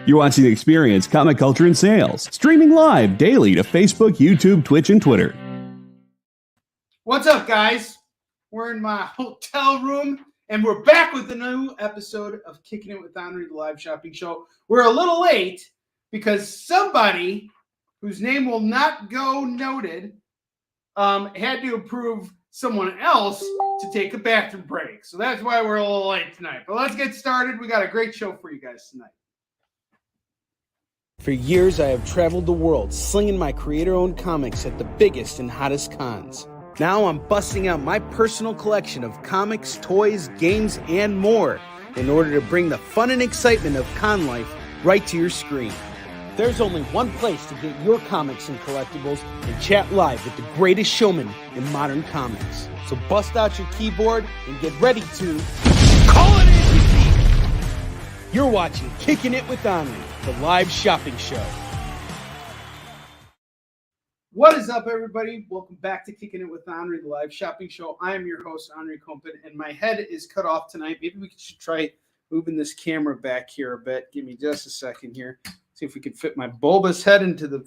You're watching Experience Comic Culture and Sales, streaming live daily to Facebook, YouTube, Twitch, and Twitter. What's up, guys? We're in my hotel room, and we're back with a new episode of Kickin It With Onrie, the live shopping show. We're a little late because somebody whose name will not go noted had to approve someone else to take a bathroom break. So that's why we're a little late tonight. But let's get started. We got a great show for you guys tonight. For years, I have traveled the world slinging my creator-owned comics at the biggest and hottest cons. Now I'm busting out my personal collection of comics, toys, games, and more in order to bring the fun and excitement of con life right to your screen. There's only one place to get your comics and collectibles and chat live with the greatest showman in modern comics. So bust out your keyboard and get ready to call it in! You're watching Kickin It With Onrie, the live shopping show. What is up, everybody? Welcome back to Kickin It With Onrie, the live shopping show. I am your host, Onrie Kompan, and my head is cut off tonight. Maybe we should try moving this camera back here a bit. Give me just a second here. See if we can fit my bulbous head into the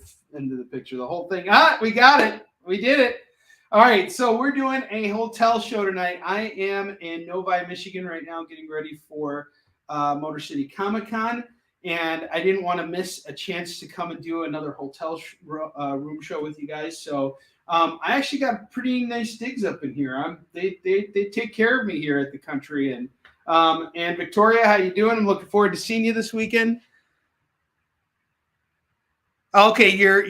picture. The whole thing. We got it. We did it. All right, so we're doing a hotel show tonight. I am in Novi, Michigan right now, getting ready for Motor City Comic Con, and I didn't want to miss a chance to come and do another hotel room show with you guys. So I actually got pretty nice digs up in here. They take care of me here at the country. And Victoria, how you doing? I'm looking forward to seeing you this weekend. Okay, your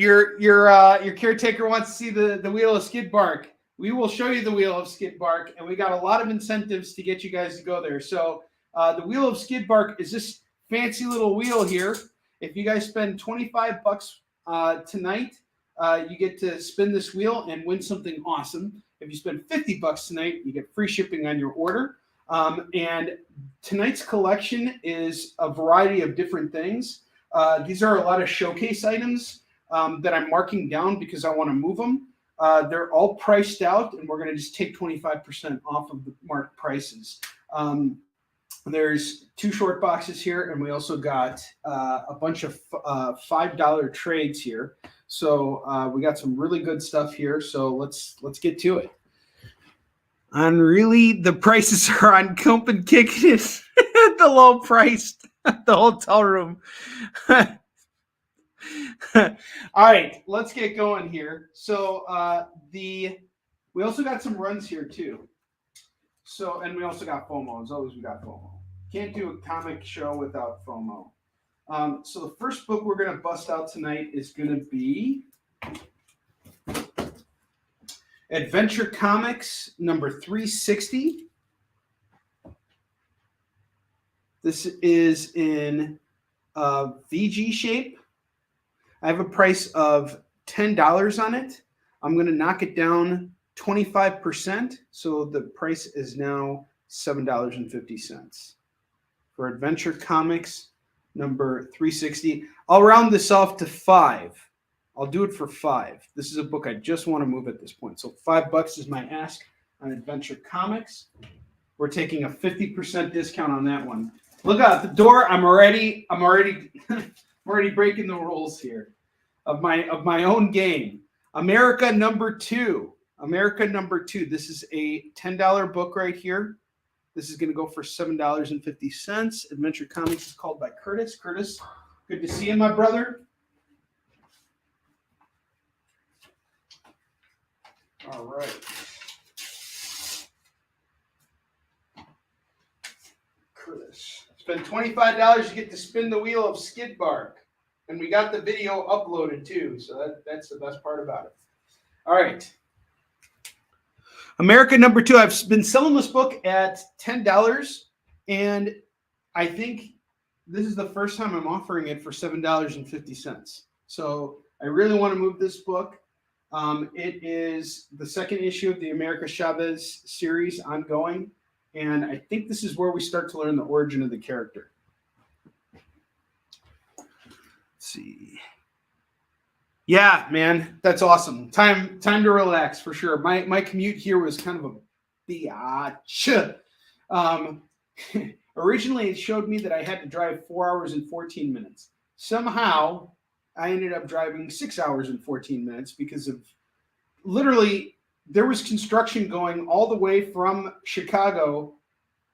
caretaker wants to see the Wheel of Skid Bark. We will show you the Wheel of Skid Bark, and we got a lot of incentives to get you guys to go there. So the Wheel of Skid Bark is this fancy little wheel here. If you guys spend $25 tonight, you get to spin this wheel and win something awesome. If you spend $50 tonight, you get free shipping on your order. And tonight's collection is a variety of different things. These are a lot of showcase items that I'm marking down because I want to move them. They're all priced out, and we're going to just take 25% off of the marked prices. There's 2 short boxes here, and we also got a bunch of $5 trades here. So we got some really good stuff here. So let's get to it. And really, the prices are on Kompan Kickin It at the low price at the hotel room. All right, let's get going here. So we also got some runs here too. So, and we also got FOMO. As always, we got FOMO. Can't do a comic show without FOMO. So the first book we're going to bust out tonight is going to be Adventure Comics number 360. This is in VG shape. I have a price of $10 on it. I'm going to knock it down 25%, so the price is now $7.50 for Adventure Comics number 360. I'll round this off to 5. I'll do it for 5. This is a book I just want to move at this point. So $5 is my ask on Adventure Comics. We're taking a 50% discount on that one. Look out the door. I'm already breaking the rules here of my own game. America number 2. America number 2. This is a $10 book right here. This is going to go for $7.50. Adventure Comics is called by Curtis. Curtis, good to see you, my brother. All right. Curtis. Spend $25, you get to spin the Wheel of Skid Bark. And we got the video uploaded too, so that's the best part about it. All right. America number 2. I've been selling this book at $10, and I think this is the first time I'm offering it for $7.50. So I really want to move this book. It is the second issue of the America Chavez series ongoing, and I think this is where we start to learn the origin of the character. Let's see. Yeah, man, that's awesome. Time to relax for sure. My commute here was kind of a biatch. Originally, it showed me that I had to drive 4 hours and 14 minutes. somehow I ended up driving 6 hours and 14 minutes because of literally there was construction going all the way from Chicago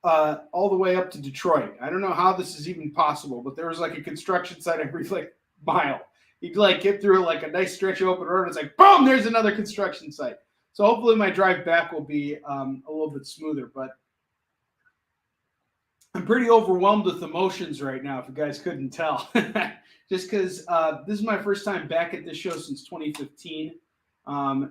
all the way up to Detroit. I don't know how this is even possible, but there was like a construction site every like mile. You'd like get through like a nice stretch of open road. It's like, boom, there's another construction site. So hopefully my drive back will be a little bit smoother, but I'm pretty overwhelmed with emotions right now, if you guys couldn't tell. Just because this is my first time back at this show since 2015. I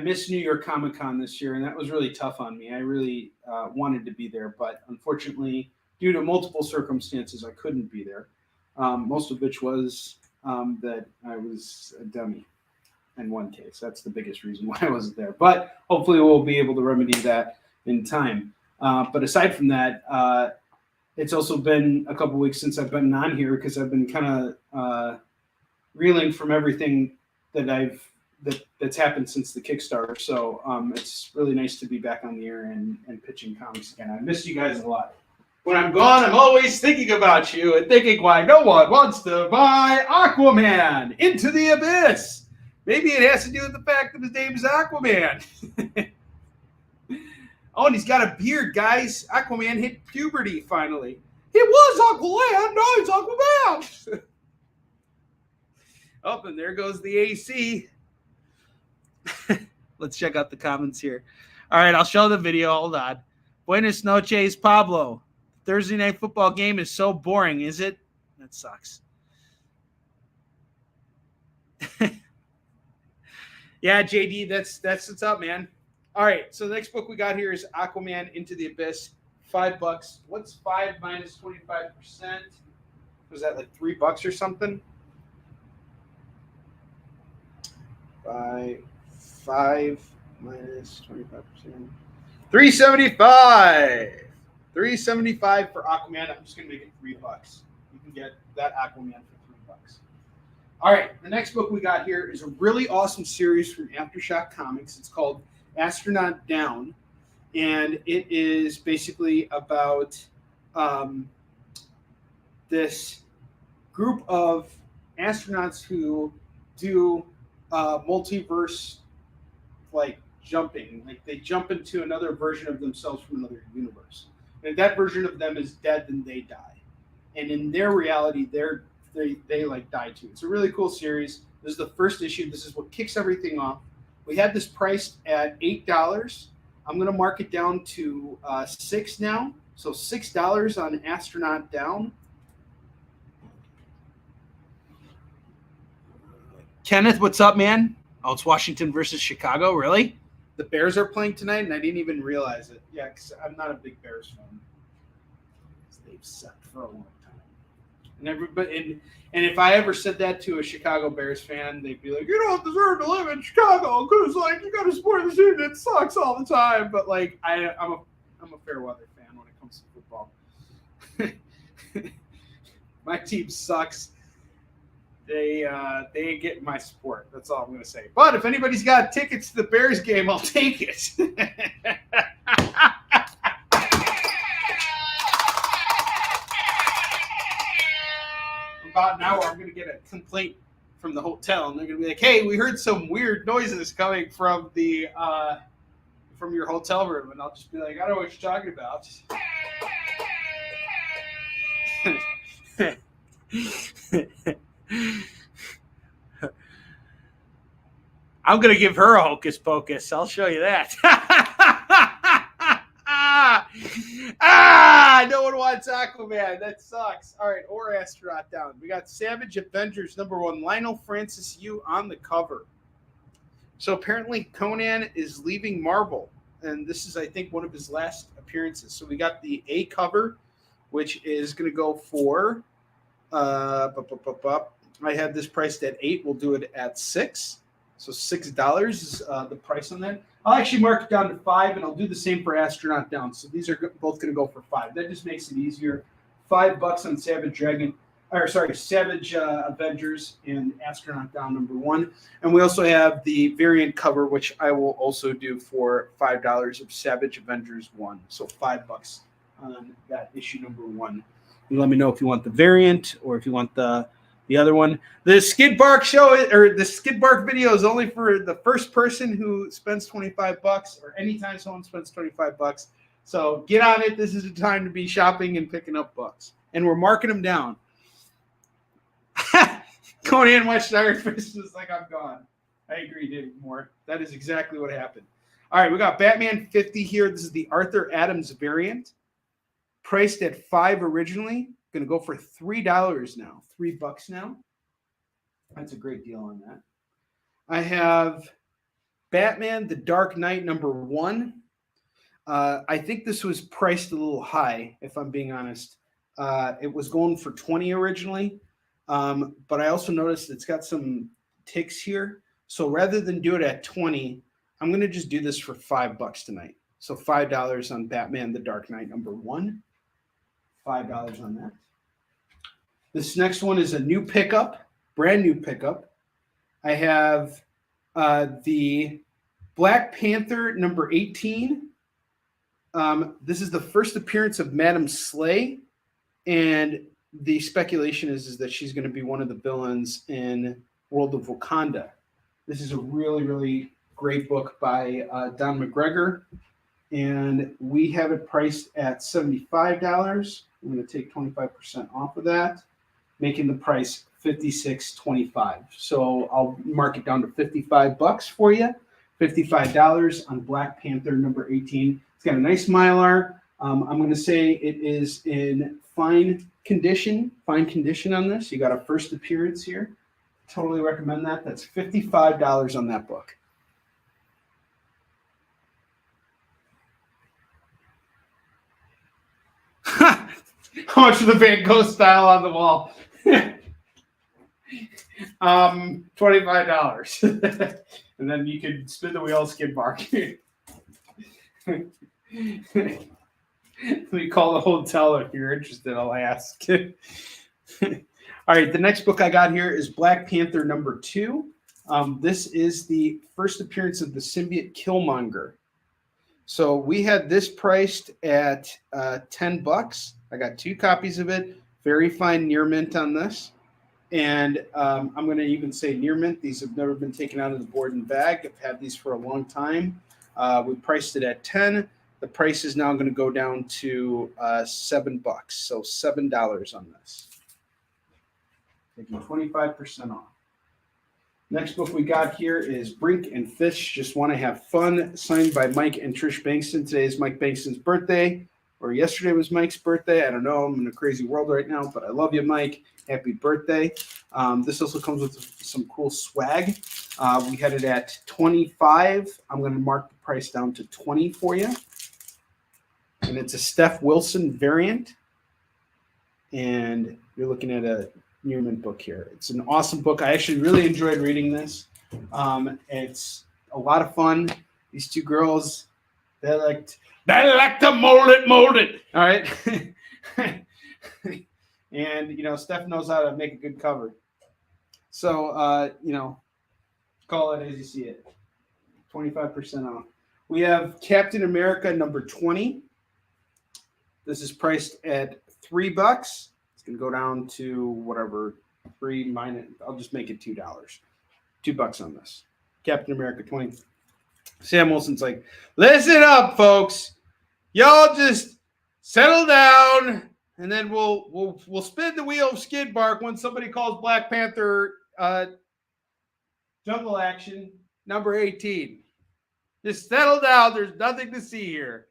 missed New York Comic Con this year, and that was really tough on me. I really wanted to be there, but unfortunately, due to multiple circumstances, I couldn't be there. Most of which was that I was a dummy in one case. That's the biggest reason why I wasn't there. But hopefully we'll be able to remedy that in time. But aside from that, it's also been a couple weeks since I've been on here because I've been kind of reeling from everything that that's happened since the Kickstarter. So it's really nice to be back on the air and pitching comics again. I missed you guys a lot. When I'm gone, I'm always thinking about you and thinking why no one wants to buy Aquaman Into the Abyss. Maybe it has to do with the fact that his name is Aquaman. Oh, and he's got a beard, guys. Aquaman hit puberty finally. He was Aquaman. No, he's Aquaman. Oh, and there goes the AC. Let's check out the comments here. All right, I'll show the video. Hold on. Buenas noches, Pablo. Thursday night football game is so boring, is it? That sucks. Yeah, JD, that's what's up, man. All right, so the next book we got here is Aquaman Into the Abyss. $5. What's 5 minus 25%? Was that like $3 or something? 5 minus 25%. $3.75. $3.75 for Aquaman. I'm just gonna make it $3. You can get that Aquaman for $3. All right, the next book we got here is a really awesome series from Aftershock Comics. It's called Astronaut Down, and it is basically about this group of astronauts who do multiverse like jumping, like they jump into another version of themselves from another universe, and if that version of them is dead, then they die, and in their reality they like die too. It's a really cool series. This is the first issue. This is what kicks everything off. We had this priced at $8. I'm going to mark it down to $6 now. So $6 on Astronaut Down. Kenneth, what's up, man? Oh, it's Washington versus Chicago, really? The Bears are playing tonight, and I didn't even realize it. Yeah, because I'm not a big Bears fan. They've sucked for a long time. And everybody, and if I ever said that to a Chicago Bears fan, they'd be like, "You don't deserve to live in Chicago because like you got to support the team that sucks all the time." But like I'm a fair weather fan when it comes to football. My team sucks. They ain't getting my support. That's all I'm gonna say. But if anybody's got tickets to the Bears game, I'll take it. About an hour, I'm going to get a complaint from the hotel, and they're going to be like, "Hey, we heard some weird noises coming from the from your hotel room," and I'll just be like, "I don't know what you're talking about." I'm going to give her a hocus pocus. I'll show you that. No one wants Aquaman. That sucks. All right, or Astronaut Down. We got Savage Avengers #1, Lionel Francis Yu on the cover. So apparently Conan is leaving Marvel, and this is, I think, one of his last appearances. So we got the A cover, which is going to go for, I had this priced at $8. We'll do it at $6. So $6 is the price on that. I'll actually mark it down to $5, and I'll do the same for Astronaut Down. So these are both going to go for $5. That just makes it easier. $5 on Savage Avengers and Astronaut Down #1. And we also have the variant cover, which I will also do for $5 of Savage Avengers 1. So $5 on that issue #1. You let me know if you want the variant or if you want the other one. The Skid Bark show or the Skid Bark video is only for the first person who spends $25 or anytime someone spends $25. So get on it. This is the time to be shopping and picking up books. And we're marking them down. Conan watched Iron Fist was like, I'm gone. I agree, David Moore. That is exactly what happened. All right, we got Batman 50 here. This is the Arthur Adams variant. Priced at $5 originally. Going to go for $3 now. $3 now. That's a great deal on that. I have Batman The Dark Knight #1. I think this was priced a little high, if I'm being honest. It was going for $20 originally. But I also noticed it's got some ticks here. So rather than do it at $20, I'm going to just do this for $5 tonight. So $5 on Batman The Dark Knight #1. $5 on that. This next one is a new pickup, brand new pickup. I have the Black Panther #18. This is the first appearance of Madam Slay, and the speculation is that she's going to be one of the villains in World of Wakanda. This is a really, really great book by Don McGregor, and we have it priced at $75. I'm going to take 25% off of that, making the price $56.25. So I'll mark it down to $55 for you. $55 on Black Panther #18. It's got a nice Mylar. I'm going to say it is in fine condition on this. You got a first appearance here. Totally recommend that. That's $55 on that book. How much for the Van Gogh style on the wall? $25. And then you can spin the wheel, Skid Bark. Let me call the hotel if you're interested. I'll ask. All right, the next book I got here is Black Panther #2. This is the first appearance of the symbiote Killmonger. So we had this priced at $10. I got 2 copies of it. Very fine near mint on this. And I'm going to even say near mint. These have never been taken out of the board and bag. I've had these for a long time. We priced it at $10. The price is now going to go down to $7. So $7 on this. Taking 25% off. Next book we got here is Brink and Fish Just Want to Have Fun, signed by Mike and Trish Bankston. Today is Mike Bankston's birthday, or yesterday was Mike's birthday. I don't know. I'm in a crazy world right now, but I love you, Mike. Happy birthday. This also comes with some cool swag. We had it at $25. I'm going to mark the price down to $20 for you. And it's a Steph Wilson variant. And you're looking at a near mint book here. It's an awesome book. I actually really enjoyed reading this. It's a lot of fun. These 2 girls, they like to mold it. All right. And, Steph knows how to make a good cover. So, call it as you see it. 25% off. We have Captain America #20. This is priced at $3. It's going to go down to whatever, 3 minus, I'll just make it $2. $2 on this. Captain America 20. Sam Wilson's like, listen up, folks. Y'all just settle down, and then we'll spin the wheel of Skid Bark when somebody calls Black Panther jungle action #18. Just settle down. There's nothing to see here.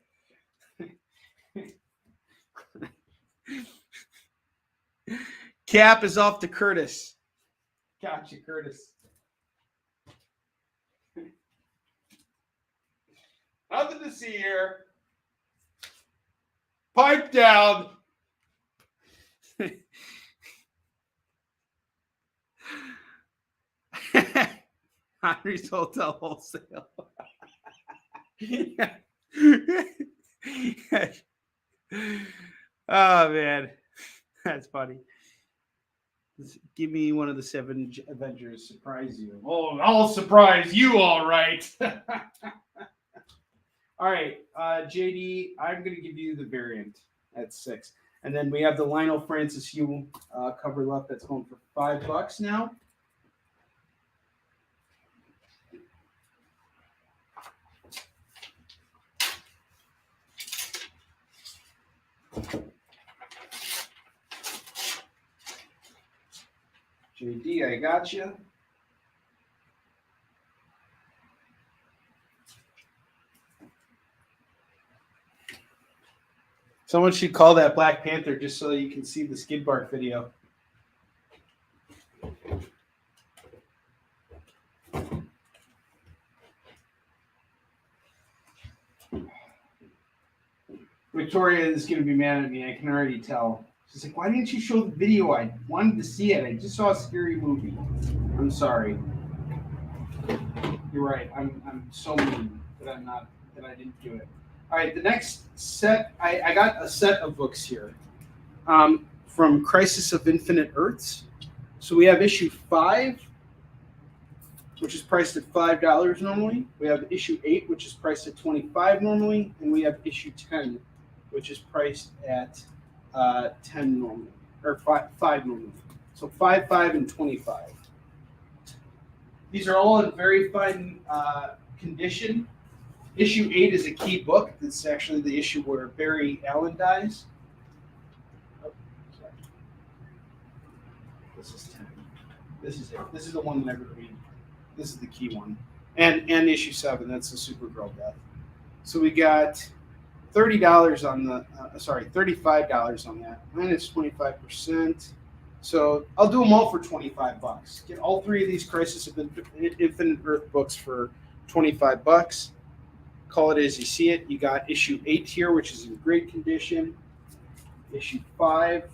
Cap is off to Curtis. Gotcha, Curtis. Nothing to see here. Pipe down. Onrie's Hotel Wholesale. Oh, man. That's funny. Give me one of the 7 Avengers. Surprise you. Oh, I'll surprise you, all right. All right, JD, I'm going to give you the variant at $6. And then we have the Lionel Francis Hugh cover left that's going for $5 now. JD, I got you. Someone should call that Black Panther just so you can see the skid bark video. Victoria is going to be mad at me. I can already tell. She's like, why didn't you show the video? I wanted to see it. I just saw a scary movie. I'm sorry. You're right. I'm so mean that I didn't do it. All right, the next set, I got a set of books here from Crisis of Infinite Earths. So we have issue 5, which is priced at $5 normally. We have issue 8, which is priced at $25 normally, and we have issue 10, which is priced at $10 normally, or $5 normally. So $5, $5, and $25. These are all in very fine condition. Issue 8 is a key book. It's actually the issue where Barry Allen dies. Oh, sorry. This is 10. This is it. This is the one that I read. This is the key one. And issue 7, that's the Supergirl death. So we got $30 on the, $35 on that, minus 25%. So I'll do them all for $25. Get all 3 of these Crisis of Infinite Earth books for $25. Call it as you see it. You got issue 8 here, which is in great condition. Issue 5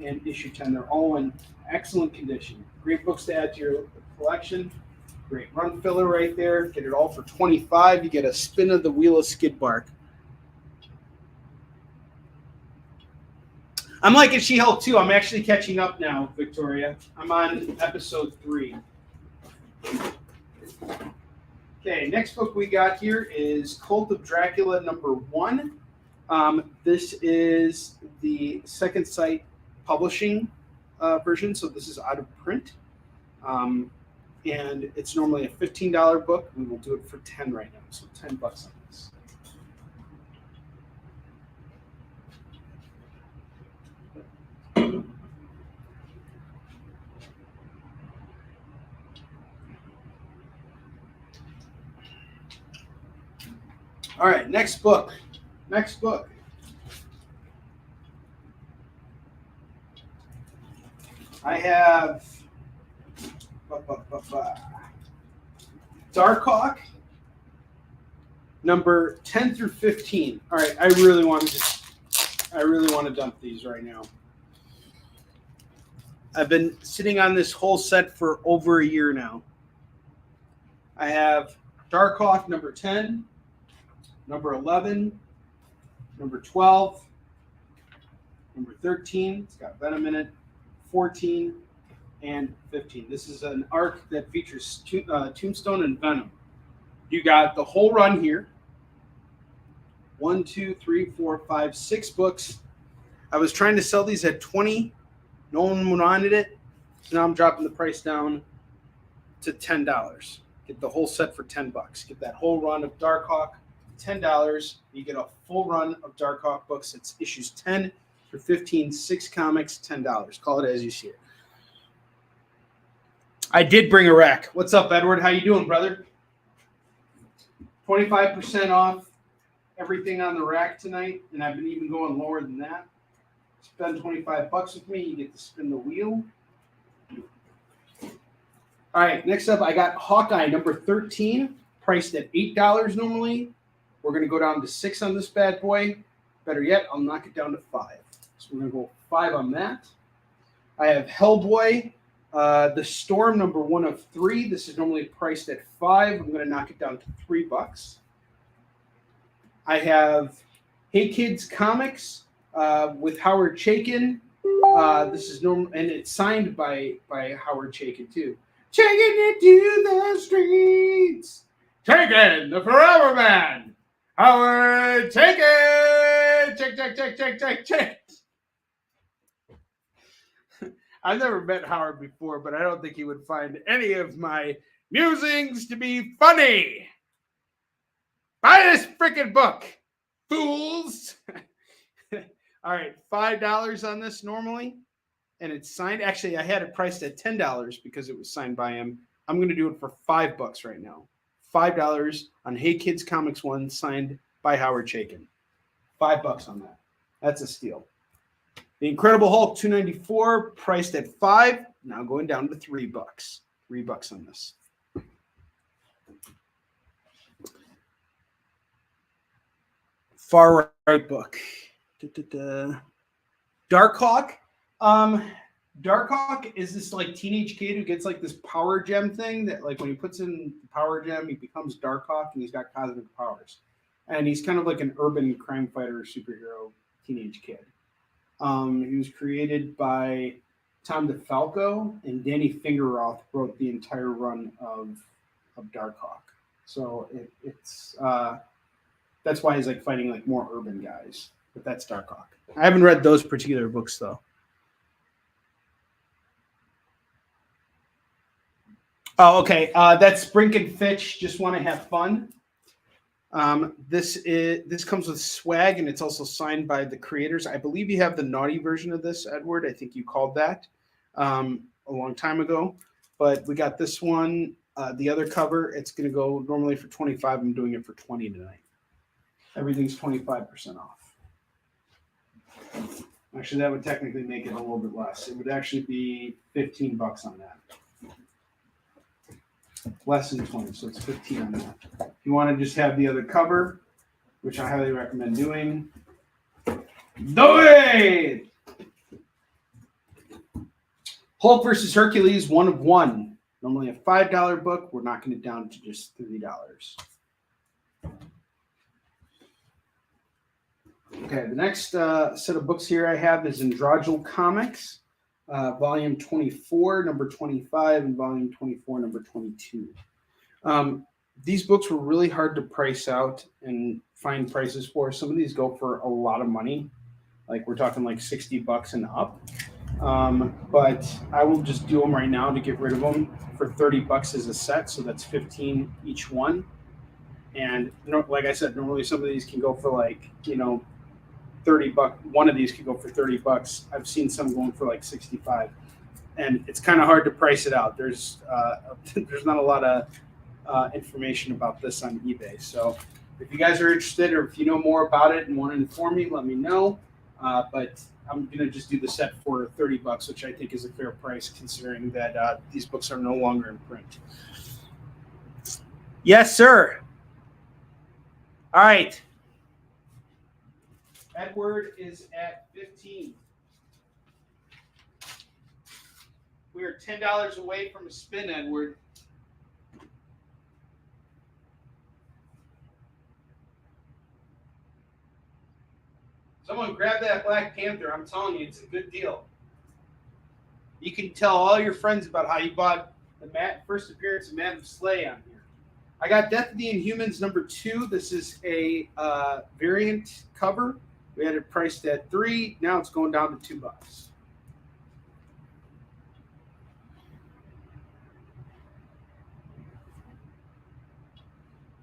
and issue 10. They're all in excellent condition. Great books to add to your collection. Great run filler right there. Get it all for $25. You get a spin of the wheel of skid bark. I'm liking She-Hulk too. I'm actually catching up now, Victoria. I'm on episode 3. Okay, next book we got here is Cult of Dracula #1. This is the Second Sight Publishing version, so this is out of print. And it's normally a $15 book. We will do it for $10 right now, so $10 on this. All right, next book. I have Darkhawk, number 10 through 15. All right, I really want to dump these right now. I've been sitting on this whole set for over a year now. I have Darkhawk number 10, number 11, number 12, number 13. It's got Venom in it. 14 and 15. This is an arc that features Tombstone and Venom. You got the whole run here. 1, 2, 3, 4, 5, 6 books. I was trying to sell these at $20. No one wanted it. So now I'm dropping the price down to $10. Get the whole set for $10. Get that whole run of Darkhawk, $10. You get a full run of Darkhawk books. It's issues 10 through 15, 6 comics, $10. Call it as you see it. I did bring a rack. What's up, Edward? How you doing, brother? 25% off everything on the rack tonight, and I've been even going lower than that. Spend $25 with me, you get to spin the wheel. All right, next up, I got Hawkeye number 13, priced at $8 normally. We're going to go down to 6 on this bad boy. Better yet, I'll knock it down to 5. So we're going to go 5 on that. I have Hellboy, The Storm, number 1 of 3. This is normally priced at $5. I'm going to knock it down to $3. I have Hey Kids Comics with Howard Chaykin. This is normal, and it's signed by Howard Chaykin too. Taking it to the streets, Chaykin, the Forever Man. Howard Chaykin, check. I've never met Howard before, but I don't think he would find any of my musings to be funny. Buy this freaking book, fools. All right, $5 on this normally, and it's signed. Actually, I had it priced at $10 because it was signed by him. I'm going to do it for $5 right now. $5 on Hey Kids Comics 1, signed by Howard Chaykin. $5 on that. That's a steal. The Incredible Hulk $2.94, priced at $5, now going down to $3. $3 on this. Far right book. Darkhawk. Darkhawk is this like teenage kid who gets like this power gem thing that like when he puts in the power gem, he becomes Darkhawk and he's got cosmic powers. And he's kind of like an urban crime fighter superhero teenage kid. He was created by Tom DeFalco, and Danny Fingeroth wrote the entire run of Darkhawk. So it's that's why he's like fighting like more urban guys. But that's Darkhawk. I haven't read those particular books though. Oh, okay. That's Brink and Fitch. Just want to have fun. This comes with swag, and it's also signed by the creators. I believe you have the naughty version of this, Edward. I think you called that a long time ago. But we got this one, the other cover. It's going to go normally for $25. I'm doing it for $20 tonight. Everything's 25% off. Actually, that would technically make it a little bit less. It would actually be $15 on that. Less than 20, so it's 15 on that. If you want to just have the other cover, which I highly recommend doing, do it! Hulk versus Hercules, 1 of 1. Normally a $5 book. We're knocking it down to just $3. Okay, the next set of books here I have is Androgel Comics. Volume 24, number 25, and volume 24, number 22. These books were really hard to price out and find prices for. Some of these go for a lot of money. Like we're talking like $60 and up. But I will just do them right now to get rid of them for $30 as a set. So that's 15 each one. And like I said, normally some of these can go for like, $30. One of these could go for $30. I've seen some going for like 65, and it's kind of hard to price it out. There's not a lot of information about this on eBay. So if you guys are interested, or if you know more about it and want to inform me, let me know. But I'm gonna just do the set for $30, which I think is a fair price considering that these books are no longer in print. Yes, sir. All right. Edward is at 15. We are $10 away from a spin, Edward. Someone grab that Black Panther. I'm telling you, it's a good deal. You can tell all your friends about how you bought the first appearance of Madam Slay on here. I got Death of the Inhumans number 2. This is a variant cover. We had it priced at $3. Now it's going down to $2.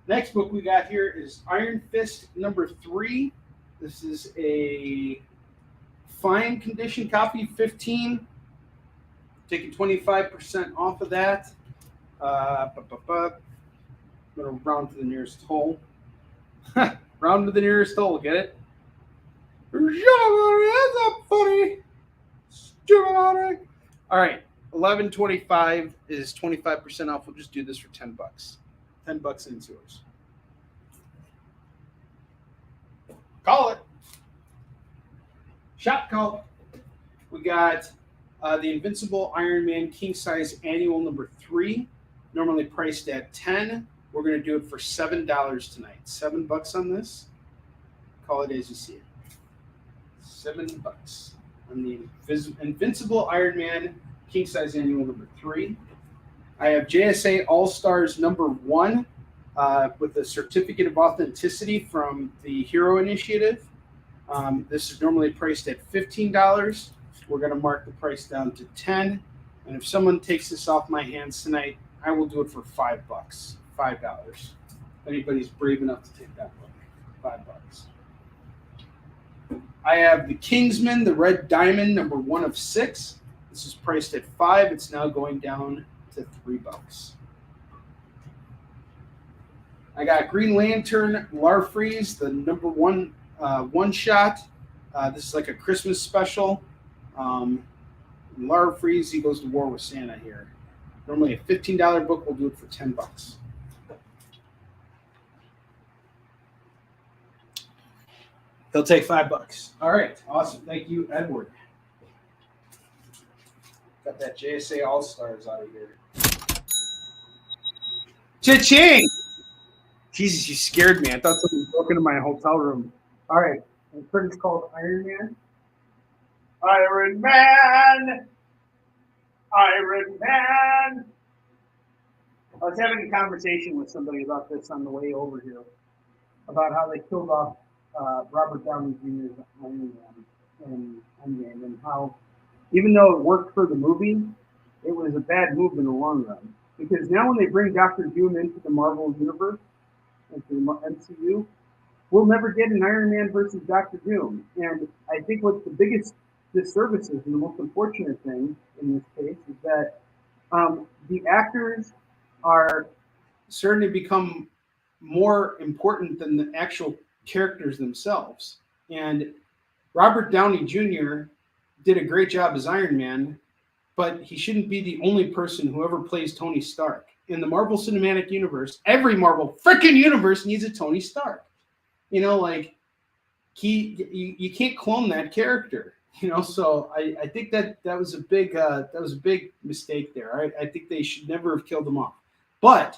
Next book we got here is Iron Fist number 3. This is a fine condition copy, 15. Taking 25% off of that. I'm going to round to the nearest hole. Round to the nearest hole, get it? That's not funny. All right, $11.25 is 25% off. We'll just do this for $10. $10 and it's yours. Call it. Shot call. We got the Invincible Iron Man King Size Annual number 3, normally priced at $10. We're going to do it for $7 tonight. $7 on this. Call it as you see it. $7 on the Invincible Iron Man King Size Annual number 3. I have JSA All Stars number 1 with a certificate of authenticity from the Hero Initiative. This is normally priced at $15. we're going to mark the price down to 10. And if someone takes this off my hands tonight, I will do it for $5. $5. If anybody's brave enough to take that book, $5. I have the Kingsman, the Red Diamond, number 1 of 6. This is priced at $5. It's now going down to $3. I got Green Lantern, Larfreeze, the number 1 one-shot. This is like a Christmas special. Larfreeze, he goes to war with Santa here. Normally a $15 book, we'll do it for $10. He'll take $5. All right, awesome. Thank you, Edward. Got that JSA All-Stars out of here. Cha-ching! Jesus, you scared me. I thought something broke into my hotel room. All right, the curtain's called Iron Man. Iron Man! Iron Man! I was having a conversation with somebody about this on the way over here, about how they killed off Robert Downey Jr.'s Iron Man in Endgame, and how, even though it worked for the movie, it was a bad move in the long run. Because now when they bring Dr. Doom into the Marvel Universe, into the MCU, we'll never get an Iron Man versus Dr. Doom. And I think what's the biggest disservice is, and the most unfortunate thing in this case, is that the actors are starting to become more important than the actual characters themselves. And Robert Downey Jr. did a great job as Iron Man, but he shouldn't be the only person who ever plays Tony Stark. In the Marvel Cinematic Universe, every Marvel freaking universe needs a Tony Stark. You know, like you can't clone that character. You know, so I think that was a big mistake there. I think they should never have killed him off. But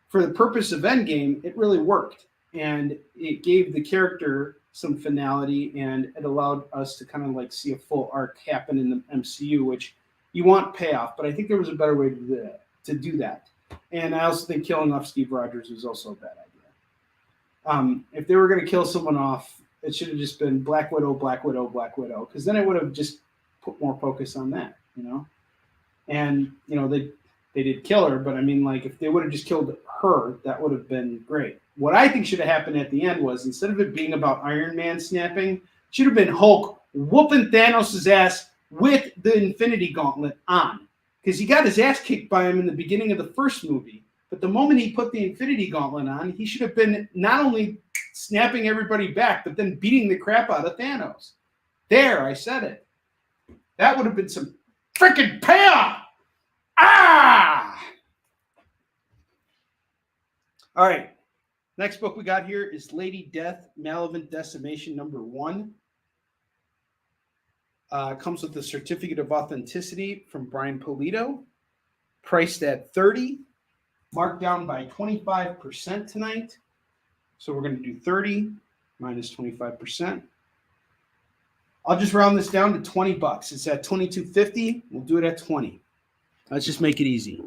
for the purpose of Endgame, it really worked, and it gave the character some finality, and it allowed us to kind of like see a full arc happen in the MCU, which you want payoff. But I think there was a better way to do that. And I also think killing off Steve Rogers was also a bad idea. If they were going to kill someone off, it should have just been Black Widow, Black Widow, Black Widow, because then it would have just put more focus on that, you know. And you know they did kill her, but I mean, like, if they would have just killed her, that would have been great. What I think should have happened at the end was, instead of it being about Iron Man snapping, it should have been Hulk whooping Thanos' ass with the Infinity Gauntlet on, because he got his ass kicked by him in the beginning of the first movie. But the moment he put the Infinity Gauntlet on, he should have been not only snapping everybody back, but then beating the crap out of Thanos. There, I said it. That would have been some freaking payoff. Ah! All right. Next book we got here is Lady Death, Malevolent Decimation, number 1. Comes with a certificate of authenticity from Brian Polito, priced at $30, marked down by 25% tonight. So we're going to do 30 minus 25%. I'll just round this down to $20. It's at $22.50. We'll do it at 20. Let's just make it easy.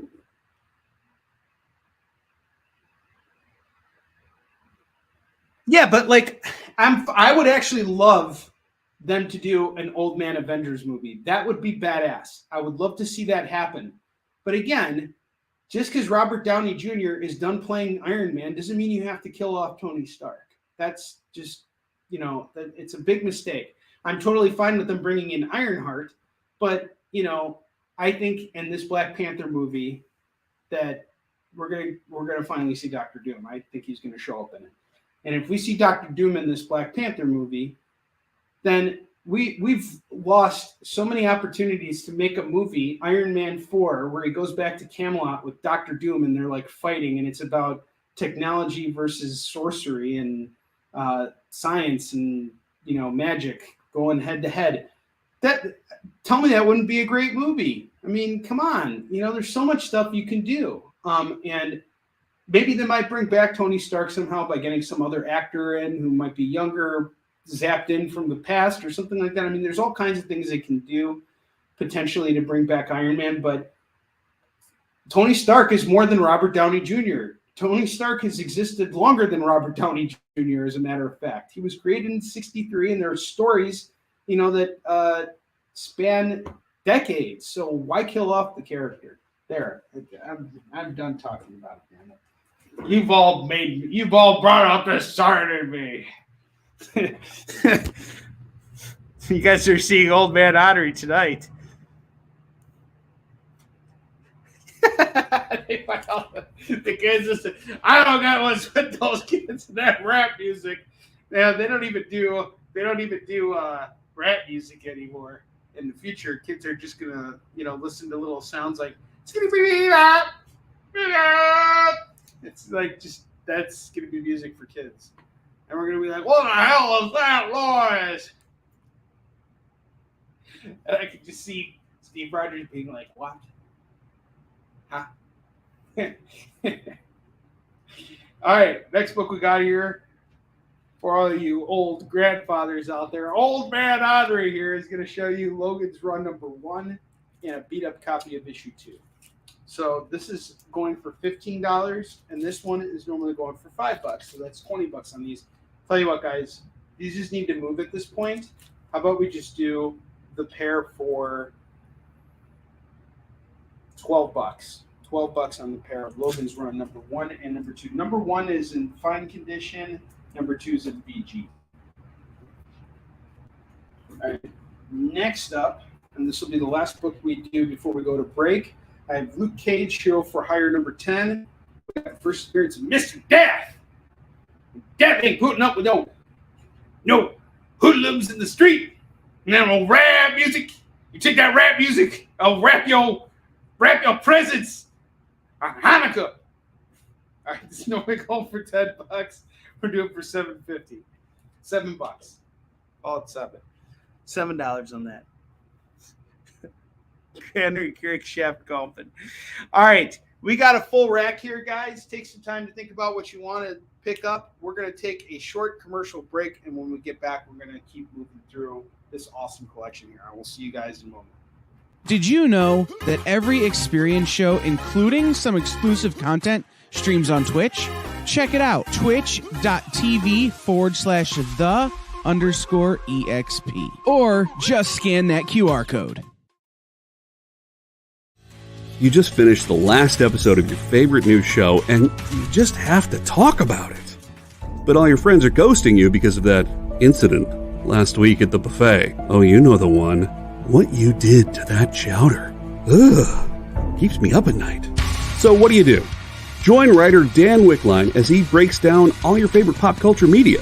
Yeah, but like I would actually love them to do an Old Man Avengers movie. That would be badass. I would love to see that happen. But again, just because Robert Downey Jr. is done playing Iron Man doesn't mean you have to kill off Tony Stark. That's just, you know, it's a big mistake. I'm totally fine with them bringing in Ironheart, but, you know, I think in this Black Panther movie that we're gonna finally see Dr. Doom. I think he's going to show up in it. And if we see Dr. Doom in this Black Panther movie, then we've lost so many opportunities to make a movie, Iron Man 4, where he goes back to Camelot with Dr. Doom and they're like fighting, and it's about technology versus sorcery and science and, you know, magic going head to head. Tell me that wouldn't be a great movie. I mean, come on, you know, there's so much stuff you can do. And maybe they might bring back Tony Stark somehow by getting some other actor in who might be younger, zapped in from the past or something like that. I mean, there's all kinds of things they can do potentially to bring back Iron Man, but Tony Stark is more than Robert Downey Jr. Tony Stark has existed longer than Robert Downey Jr., as a matter of fact. He was created in 1963, and there are stories, you know, that span decades. So why kill off the character? There, I'm done talking about it, man. You've all brought up the start in me. You guys are seeing Old Man Onrie tonight. The kids listen. I don't got what's with those kids and that rap music. Man, they don't even do rap music anymore. In the future, kids are just gonna, listen to little sounds like it's gonna be that. It's like that's gonna be music for kids, and we're gonna be like, "What the hell is that noise?" And I could just see Steve Rogers being like, "What? Huh?" All right, next book we got here for all of you old grandfathers out there. Old Man Onrie here is going to show you Logan's Run #1 and a beat-up copy of issue 2. So this is going for $15, and this one is normally going for $5. So that's $20 on these. Tell you what, guys, these just need to move at this point. How about we just do the pair for $12? $12 on the pair of Logan's Run #1 and #2. #1 is in fine condition. #2 is in BG. All right. Next up, and this will be the last book we do before we go to break, I have Luke Cage, Hero for Hire #10. We got the first appearance of Mr. Death. Death ain't putting up with no hoodlums in the street. No rap music. You take that rap music, I'll wrap your presents on Hanukkah. All right, this is normally going for $10. We're doing it for $7.50. $7. All at $7 on that. Henry Shaft Kompan. All right, we got a full rack here, guys. Take some time to think about what you want to pick up. We're going to take a short commercial break, and when we get back, we're going to keep moving through this awesome collection here. I will see you guys in a moment. Did you know that every experience show, including some exclusive content, streams on Twitch? Check it out, twitch.tv/the_EXP. Or just scan that QR code. You just finished the last episode of your favorite new show, and you just have to talk about it. But all your friends are ghosting you because of that incident last week at the buffet. Oh, you know the one. What you did to that chowder. Ugh. Keeps me up at night. So what do? Join writer Dan Wickline as he breaks down all your favorite pop culture media.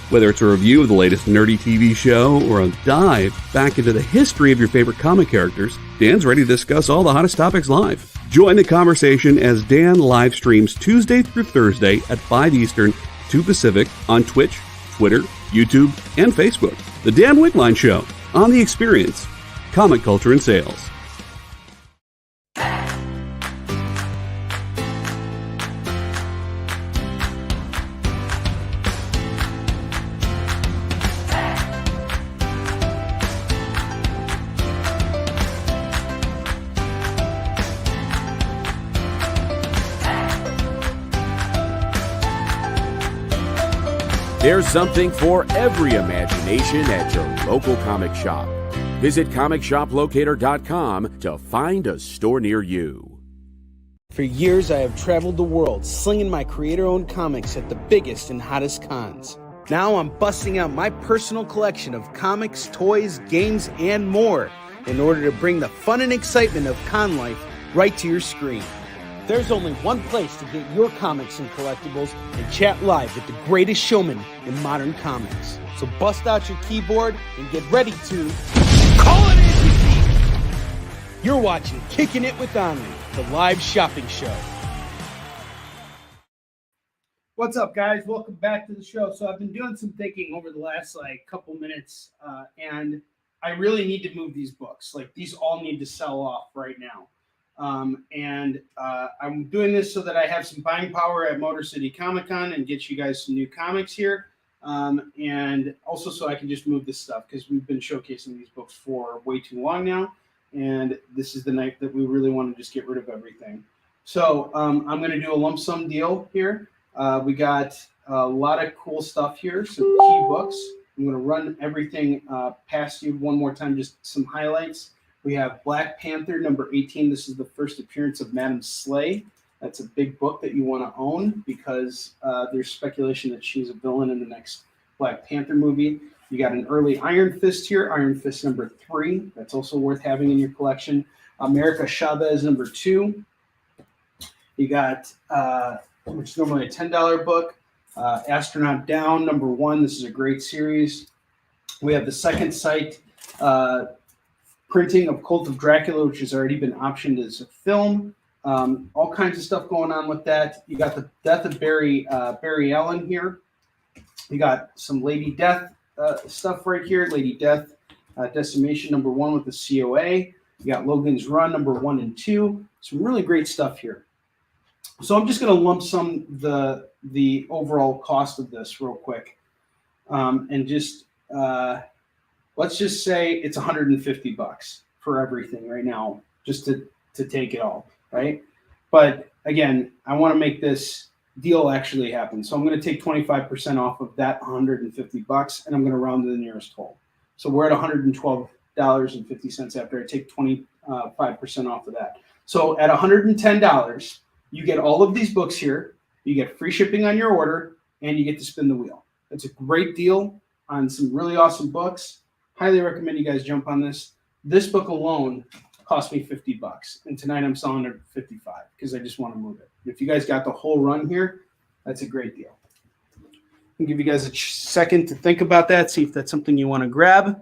Whether it's a review of the latest nerdy TV show or a dive back into the history of your favorite comic characters, Dan's ready to discuss all the hottest topics live. Join the conversation as Dan live streams Tuesday through Thursday at 5 Eastern, 2 Pacific on Twitch, Twitter, YouTube, and Facebook. The Dan Wickline Show on The Experience. Comic culture and sales. There's something for every imagination at your local comic shop. Visit comicshoplocator.com to find a store near you. For years, I have traveled the world slinging my creator-owned comics at the biggest and hottest cons. Now I'm busting out my personal collection of comics, toys, games, and more in order to bring the fun and excitement of con life right to your screen. There's only one place to get your comics and collectibles and chat live with the greatest showman in modern comics. So bust out your keyboard and get ready to call it in! You're watching Kickin It With Onrie, the live shopping show. What's up, guys? Welcome back to the show. So I've been doing some thinking over the last couple minutes, and I really need to move these books. These all need to sell off right now. I'm doing this so that I have some buying power at Motor City Comic Con and get you guys some new comics here. And also so I can just move this stuff because we've been showcasing these books for way too long now. And this is the night that we really want to just get rid of everything. So I'm going to do a lump sum deal here. We got a lot of cool stuff here, some key books. I'm going to run everything past you one more time, just some highlights. We have Black Panther number 18. This is the first appearance of Madam Slay. That's a big book that you want to own because there's speculation that she's a villain in the next Black Panther movie. You got an early Iron Fist here, Iron Fist number 3. That's also worth having in your collection. America Chavez number 2. You got, which is normally a $10 book, Astronaut Down number 1. This is a great series. We have the Second Sight printing of Cult of Dracula, which has already been optioned as a film. All kinds of stuff going on with that. You got the Death of Barry Allen here. You got some Lady Death stuff right here. Lady Death Decimation number 1 with the COA. You got Logan's Run number 1 and 2. Some really great stuff here. So I'm just going to lump sum the overall cost of this real quick, and just let's just say it's $150 for everything right now, just to take it all, right? But again, I want to make this deal actually happen, so I'm going to take 25% off of that $150, and I'm going to round to the nearest whole. So we're at $112.50 after I take 25% off of that. So at $110. You get all of these books here, you get free shipping on your order, and you get to spin the wheel. It's a great deal on some really awesome books. Highly recommend you guys jump on this. This book alone cost me $50, and tonight I'm selling it for $55 because I just want to move it. If you guys got the whole run here, that's a great deal. I'll give you guys a second to think about that, see if that's something you want to grab.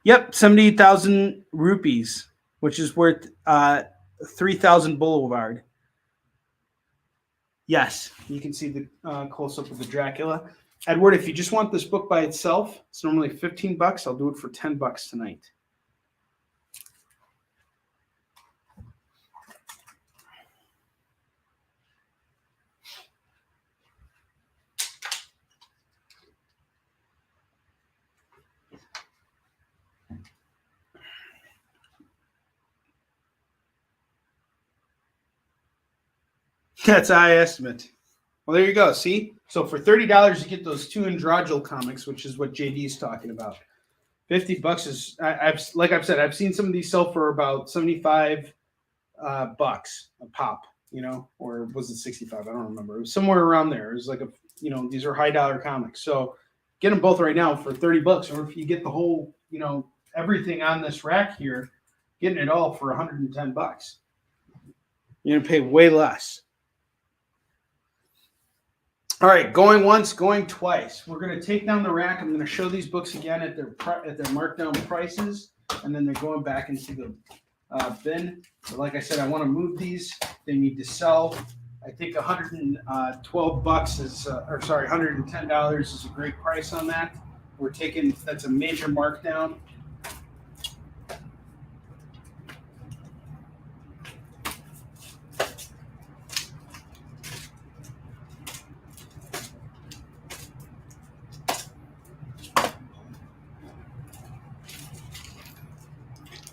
Yep, 70,000 rupees, which is worth 3,000 Boulevard. Yes, you can see the close-up of the Dracula. Edward, if you just want this book by itself, it's normally $15. I'll do it for $10 tonight. That's a high estimate. Well, there you go. See? So for $30, you get those 2 Androgel comics, which is what JD is talking about. $50 is, like I've said, I've seen some of these sell for about 75 bucks a pop, you know, or was it 65? I don't remember. It was somewhere around there. It was like these are high dollar comics. So get them both right now for $30, or if you get the whole, everything on this rack here, getting it all for $110. You're gonna pay way less. All right, going once, going twice. We're going to take down the rack. I'm going to show these books again at their markdown prices, and then they're going back into the bin. So like I said, I want to move these. They need to sell. I think $112 is, $110 is a great price on that. That's a major markdown.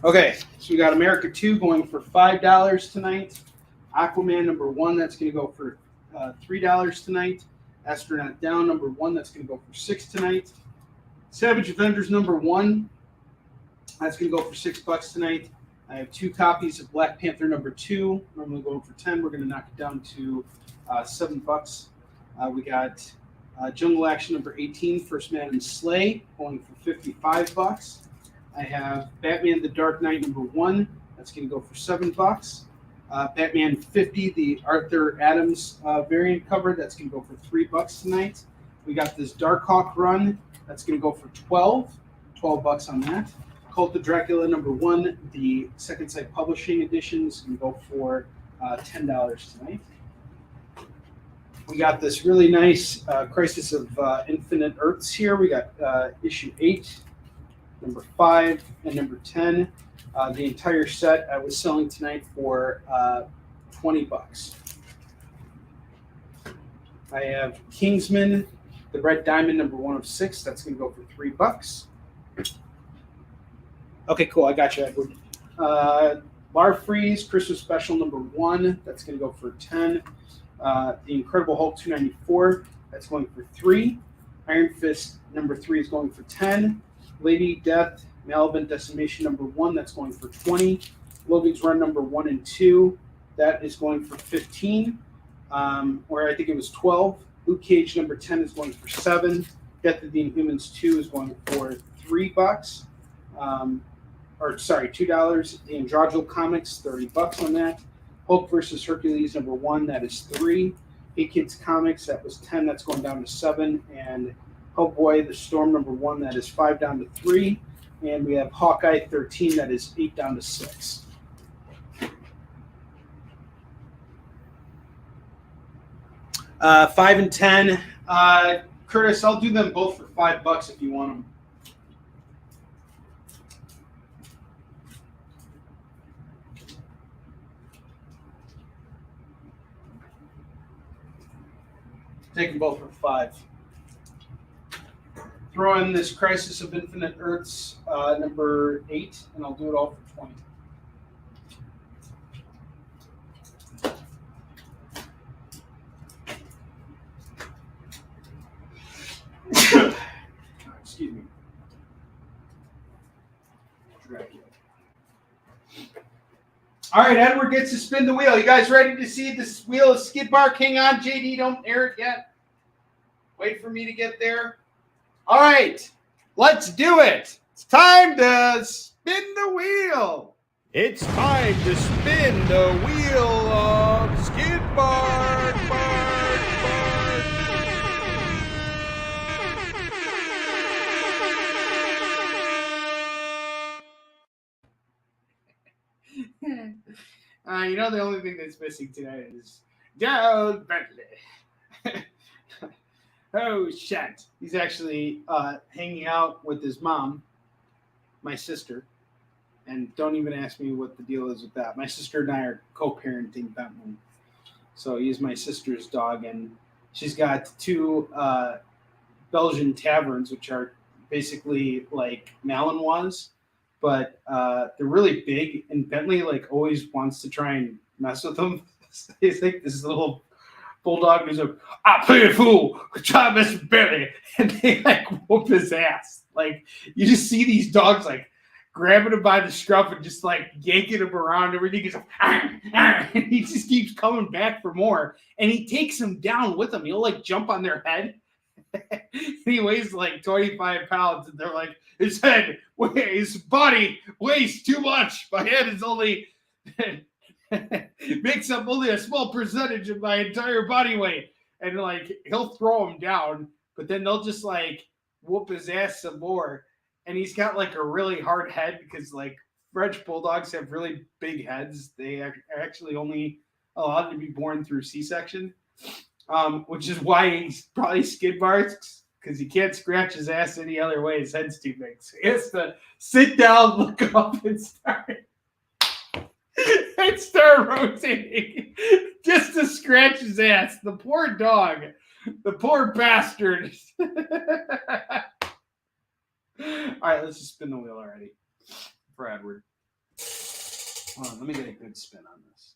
Okay, so we got America 2 going for $5 tonight. Aquaman number 1, that's going to go for $3 tonight. Astronaut Down number 1, that's going to go for $6 tonight. Savage Avengers number 1, that's going to go for $6 tonight. I have 2 copies of Black Panther number 2, normally going for $10. We're going to knock it down to $7. We got Jungle Action number 18, First Madam Slay, going for $55. I have Batman the Dark Knight number 1. That's going to go for $7. Batman 50, the Arthur Adams variant cover. That's going to go for $3 tonight. We got this Darkhawk run. That's going to go for $12 on that. Cult of Dracula number 1, the Second Sight Publishing edition, is going to go for $10 tonight. We got this really nice Crisis of Infinite Earths here. We got issue 8. Number 5 and number 10. The entire set I was selling tonight for $20. I have Kingsman, the Red Diamond number 1 of 6. That's going to go for $3. Okay, cool. I got you, Edward. Bar Freeze Christmas Special number 1. That's going to go for $10. The Incredible Hulk 294, that's going for 3. Iron Fist number 3 is going for 10. Lady Death, Malevolent Decimation number 1, that's going for 20. Logan's Run number 1 and 2, that is going for 15. Or I think it was 12. Luke Cage number 10 is going for 7. Death of the Inhumans 2 is going for $3. $2. The Androgel Comics, $30 on that. Hulk versus Hercules number 1, that is 3. Hey Kids Comics, that was 10, that's going down to 7. And Hellboy the Storm number 1, that is 5 down to 3. And we have Hawkeye 13, that is 8 down to 6. $5 and $10. Curtis, I'll do them both for $5 if you want them. Take them both for $5. Throw in this Crisis of Infinite Earths number 8, and I'll do it all for $20. Excuse me. Dracula. All right, Edward gets to spin the wheel. You guys ready to see this wheel of Skid Mark? Hang on, JD, don't air it yet. Wait for me to get there. All right, let's do it. It's time to spin the wheel. It's time to spin the wheel of Skid Mark. The only thing that's missing today is Down Bentley. Oh, shit. He's actually hanging out with his mom, my sister. And don't even ask me what the deal is with that. My sister and I are co-parenting Bentley. So he's my sister's dog, and she's got 2 Belgian taverns, which are basically like Malinois, but they're really big, and Bentley always wants to try and mess with them. He's like this little bulldog, and he's like, "I play a fool, try to mess with Bentley," and they whoop his ass. You just see these dogs grabbing him by the scruff and just yanking him around. Everything is and he just keeps coming back for more, and he takes them down with him. He'll jump on their head. He weighs 25 pounds, and they're like, his body weighs too much. My head is only makes up only a small percentage of my entire body weight. And he'll throw him down, but then they'll just whoop his ass some more. And he's got a really hard head because French bulldogs have really big heads. They are actually only allowed to be born through C-section. Which is why he's probably skid marks, because he can't scratch his ass any other way. His head's too big. So he has to sit down, look up, and start rotating just to scratch his ass. The poor dog. The poor bastard. All right, let's just spin the wheel already for Edward. Hold on, let me get a good spin on this.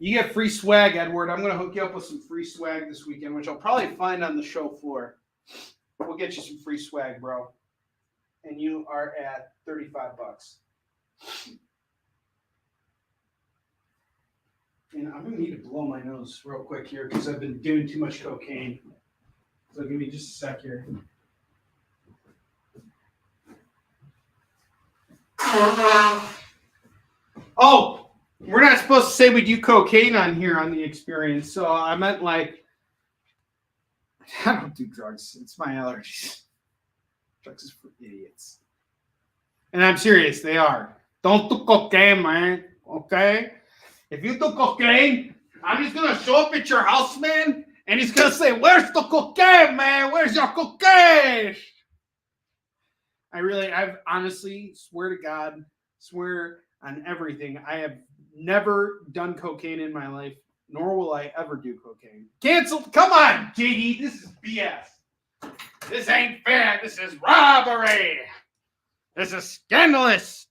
You get free swag, Edward. I'm going to hook you up with some free swag this weekend, which I'll probably find on the show floor. We'll get you some free swag, bro. And you are at $35. And I'm going to need to blow my nose real quick here because I've been doing too much cocaine. So give me just a sec here. Oh! We're not supposed to say we do cocaine on here on the experience. So I meant I don't do drugs. It's my allergies. Drugs is for idiots. And I'm serious, they are. Don't do cocaine, man. Okay? If you do cocaine, I'm just going to show up at your house, man, and he's going to say, "Where's the cocaine, man? Where's your cocaine?" I've honestly, swear to God, swear on everything, I have never done cocaine in my life, nor will I ever do cocaine. Cancel. Come on, JD. This is BS. This ain't fair. This is robbery. This is scandalous.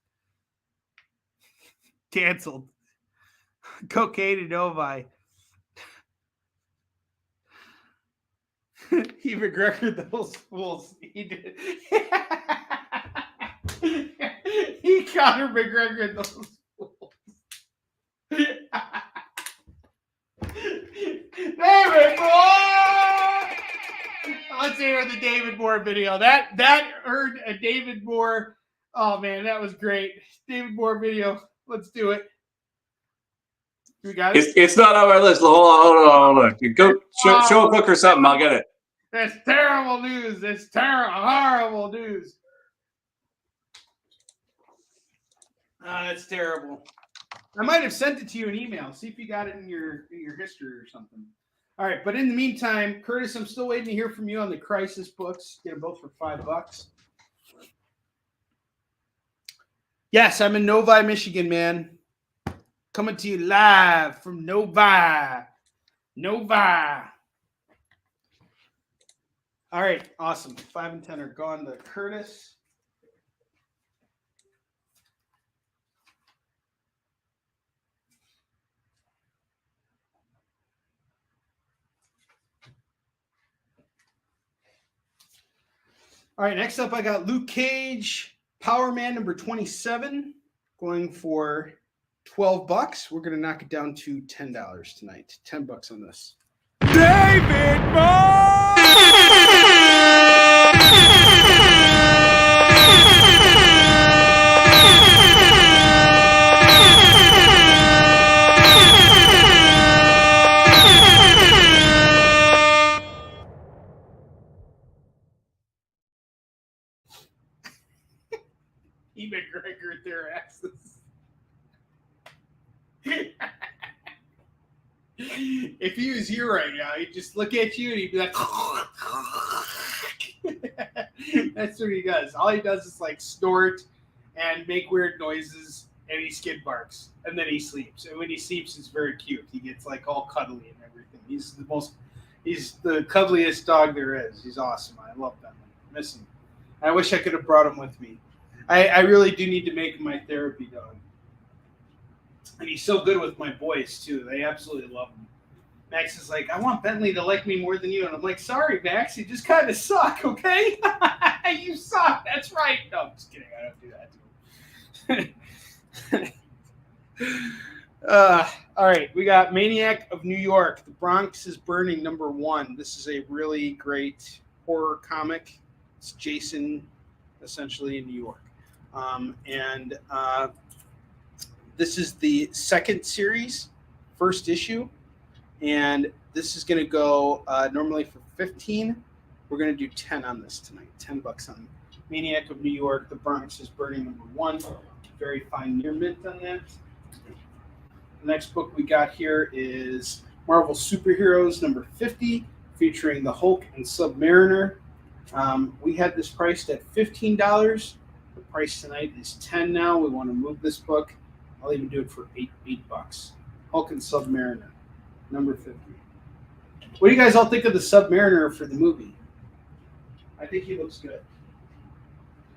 Canceled. Cocaine and Novi. He McGregor those fools. He did. He Conor McGregor those fools. David Moore! Let's hear the David Moore video. That earned a David Moore. Oh man, that was great. David Moore video. Let's do it. We got it. It's not on my list. Hold on. Go show a book or something. I'll get it. That's terrible news. That's horrible news. That's terrible. I might have sent it to you in email. See if you got it in your history or something. All right, but in the meantime, Curtis, I'm still waiting to hear from you on the Crisis books. Get them both for $5. Yes, I'm in Novi, Michigan, man. Coming to you live from Novi. All right, awesome. 5 and 10 are gone to Curtis. All right, next up I got Luke Cage, Power Man number 27, going for $12. We're going to knock it down to $10 tonight. $10 on this. David Moore! He McGregor their asses. If he was here right now, he'd just look at you and he'd be like, that's what he does. All he does is like snort and make weird noises, and he skid barks, and then he sleeps. And when he sleeps, it's very cute. He gets like all cuddly and everything. He's the cuddliest dog there is. He's awesome. I love that one. Miss him. I wish I could have brought him with me. I really do need to make him my therapy dog. And he's so good with my boys, too. They absolutely love him. Max is like, I want Bentley to like me more than you. And I'm like, sorry, Max. You just kind of suck, okay? You suck. That's right. No, I'm just kidding. I don't do that. All right. We got Maniac of New York. The Bronx is Burning #1. This is a really great horror comic. It's Jason, essentially, in New York. This is the second series, first issue, and this is going to go normally for $15. We're going to do 10 on this tonight. $10 on Maniac of New York. The Bronx is Burning #1. Very fine near mint on that. The next book we got here is Marvel Superheroes #50, featuring the Hulk and Submariner. We had this priced at $15. The price tonight is $10 now. We want to move this book. I'll even do it for $8. Hulk and Submariner, #50. What do you guys all think of the Submariner for the movie? I think he looks good.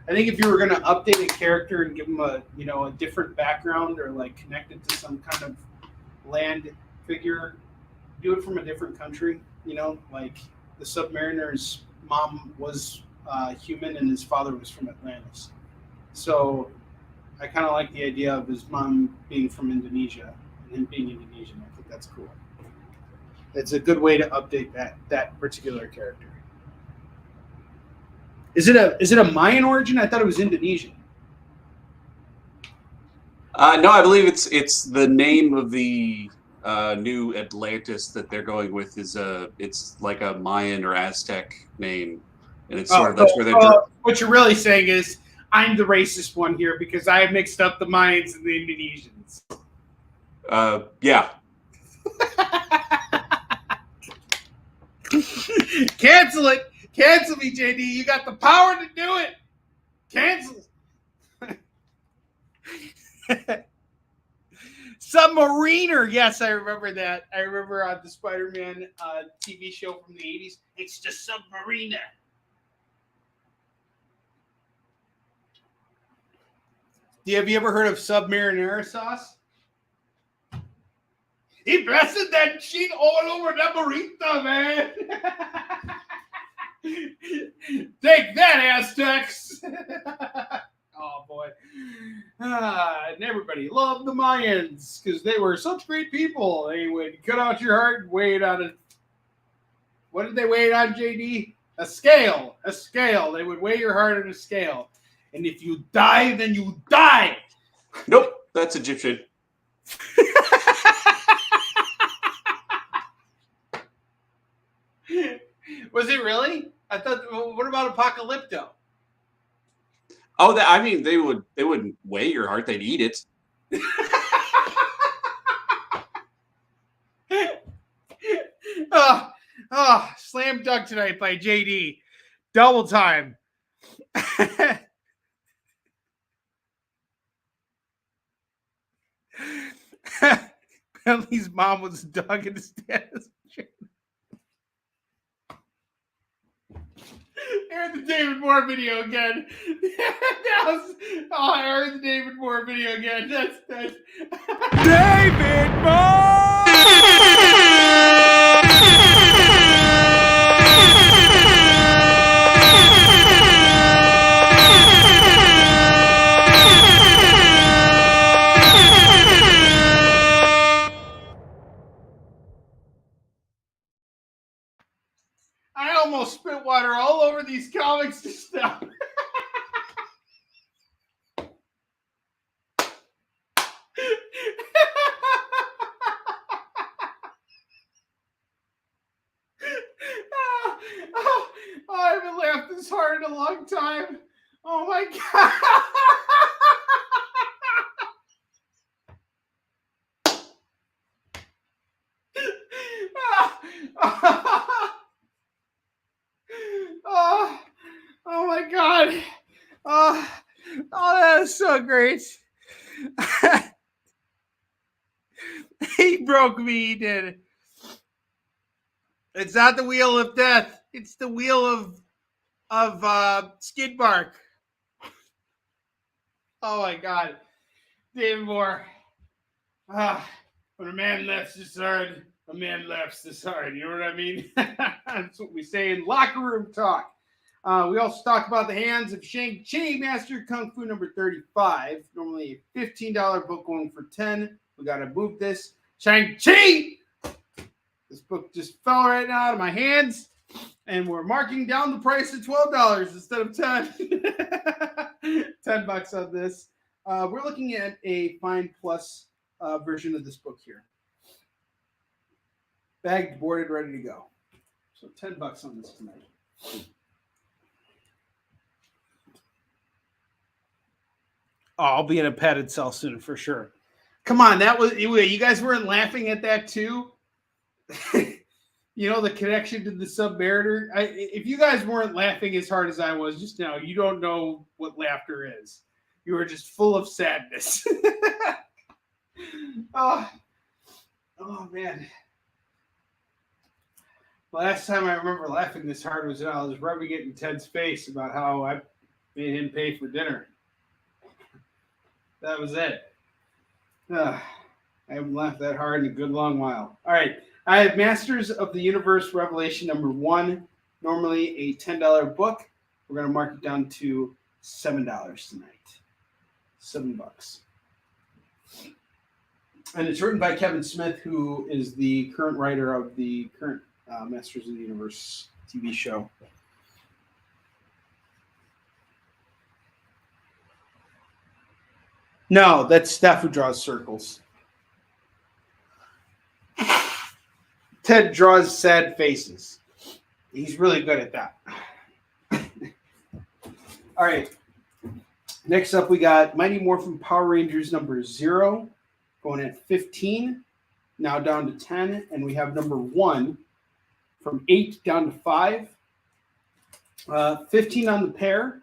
I think if you were going to update a character and give him a different background or like connect it to some kind of land figure, do it from a different country. Like the Submariner's mom was human and his father was from Atlantis. So I kind of like the idea of his mom being from Indonesia and him being Indonesian. I think that's cool. It's a good way to update that particular character. Is it a Mayan origin? I thought it was Indonesian. No, I believe it's the name of the new Atlantis that they're going with it's like a Mayan or Aztec name, and it's sort of that's where they're. What you're really saying is I'm the racist one here because I mixed up the Mayans and the Indonesians. Yeah. Cancel it. Cancel me, JD. You got the power to do it. Cancel. Submariner. Yes, I remember that. I remember on the Spider-Man TV show from the 80s. It's the Submariner. Have you ever heard of Submarinara sauce? He blasted that sheet all over that burrito, man. Take that, Aztecs. Oh, boy. And everybody loved the Mayans because they were such great people. They would cut out your heart and weigh it on a... What did they weigh it on, JD? A scale. A scale. They would weigh your heart on a scale. And if you die, then you die. Nope, that's Egyptian. Was it really? I thought. What about Apocalypto? Oh, I mean, they wouldn't weigh your heart; they'd eat it. Slam dunk tonight by JD. Double time. Bentley's mom was a dog and his dad is a chicken. I heard the David Moore video again. I heard the David Moore video again. That's David Moore! I almost spit water all over these comics just now. I haven't laughed this hard in a long time. Oh my God. Oh my God. Oh, that is so great. He broke me, he did. It's not the wheel of death. It's the wheel of skid mark. Oh my God. David Moore. When a man laughs this hard, a man laughs this hard. You know what I mean? That's what we say in locker room talk. We also talk about the hands of Shang-Chi, Master Kung Fu number 35. Normally a $15 book going for $10. We got to move this. Shang-Chi! This book just fell right out of my hands. And we're marking down the price to $12 instead of $10. $10 on this. We're looking at a Fine Plus version of this book here. Bagged, boarded, ready to go. So $10 on this tonight. Oh, I'll be in a padded cell soon for sure. Come on, that was you guys weren't laughing at that too. You know the connection to the Submariner. If you guys weren't laughing as hard as I was just now, you don't know what laughter is. You were just full of sadness. Oh man. Last time I remember laughing this hard was when I was rubbing it in Ted's face about how I made him pay for dinner. That was it. I haven't laughed that hard in a good long while. All right. I have Masters of the Universe Revelation number 1. Normally a $10 book. We're going to mark it down to $7 tonight. $7. And it's written by Kevin Smith, who is the current writer of the current Masters of the Universe TV show. No, that's Steph who draws circles. Ted draws sad faces. He's really good at that. All right. Next up, we got Mighty Morphin Power Rangers number 0, going at 15, now down to 10. And we have number 1 from 8 down to 5. 15 on the pair.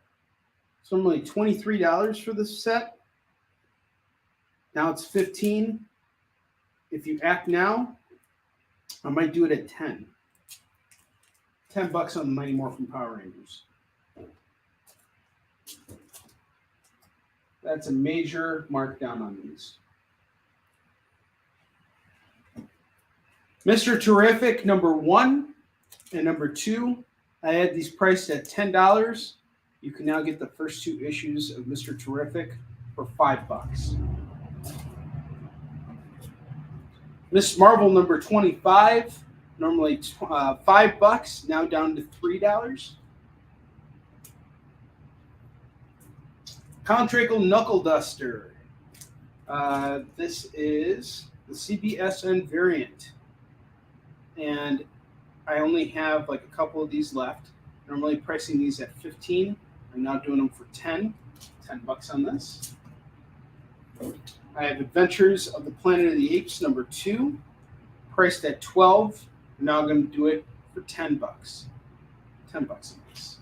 So normally $23 for this set. Now it's 15. If you act now, I might do it at 10. $10 on the Mighty Morphin Power Rangers. That's a major markdown on these. Mr. Terrific number 1 and number 2. I had these priced at $10. You can now get the first 2 issues of Mr. Terrific for $5. Miss Marvel number 25, normally $5, now down to $3. Contracle Knuckle Duster. This is the CBSN variant, and I only have like a couple of these left. Normally pricing these at $15. I'm now doing them for $10 on this. I have Adventures of the Planet of the Apes number 2, priced at $12. I'm now going to do it for $10. $10 on this.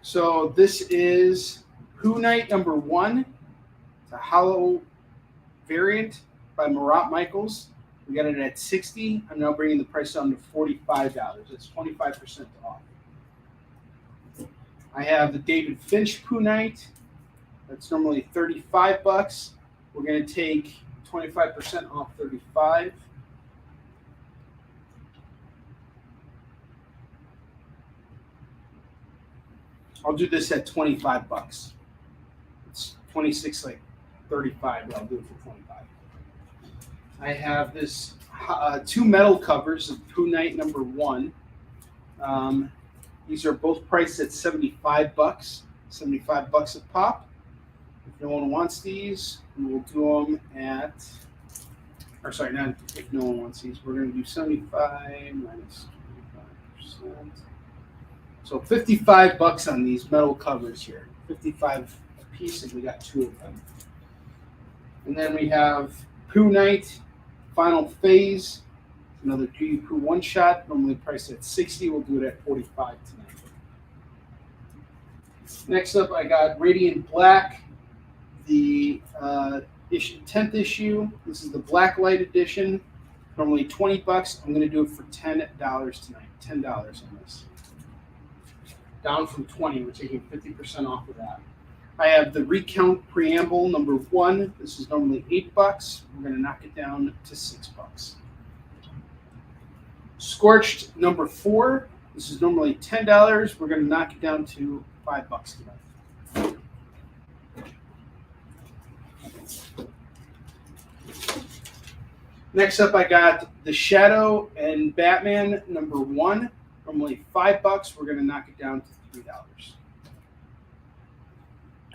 So this is Who Knight number 1. It's a hollow variant by Marat Michaels. We got it at $60. I'm now bringing the price down to $45. It's 25% off. I have the David Finch Pooh Knight. That's normally $35. We're going to take 25% off $35. I'll do this at $25. It's 26, like 35, but I'll do it for 25. I have this 2 metal covers of Pooh Knight number 1. These are both priced at $75. $75 a pop. If no one wants these, we will do them at, or sorry, not if no one wants these. We're going to do 75 minus 25%. So $55 on these metal covers here. 55 a piece, and we got 2 of them. And then we have Pooh Knight Final Phase, another Pooh one shot, normally priced at $60. We'll do it at $45 tonight. Next up, I got Radiant Black, the 10th issue. This is the Blacklight edition, normally $20. I'm going to do it for $10 tonight. $10 on this. Down from $20. We're taking 50% off of that. I have the Recount Preamble number 1. This is normally $8. We're going to knock it down to $6. Scorched number 4. This is normally $10. We're going to knock it down to $5 tonight. Next up, I got The Shadow and Batman number 1. Normally $5. We're going to knock it down to $3.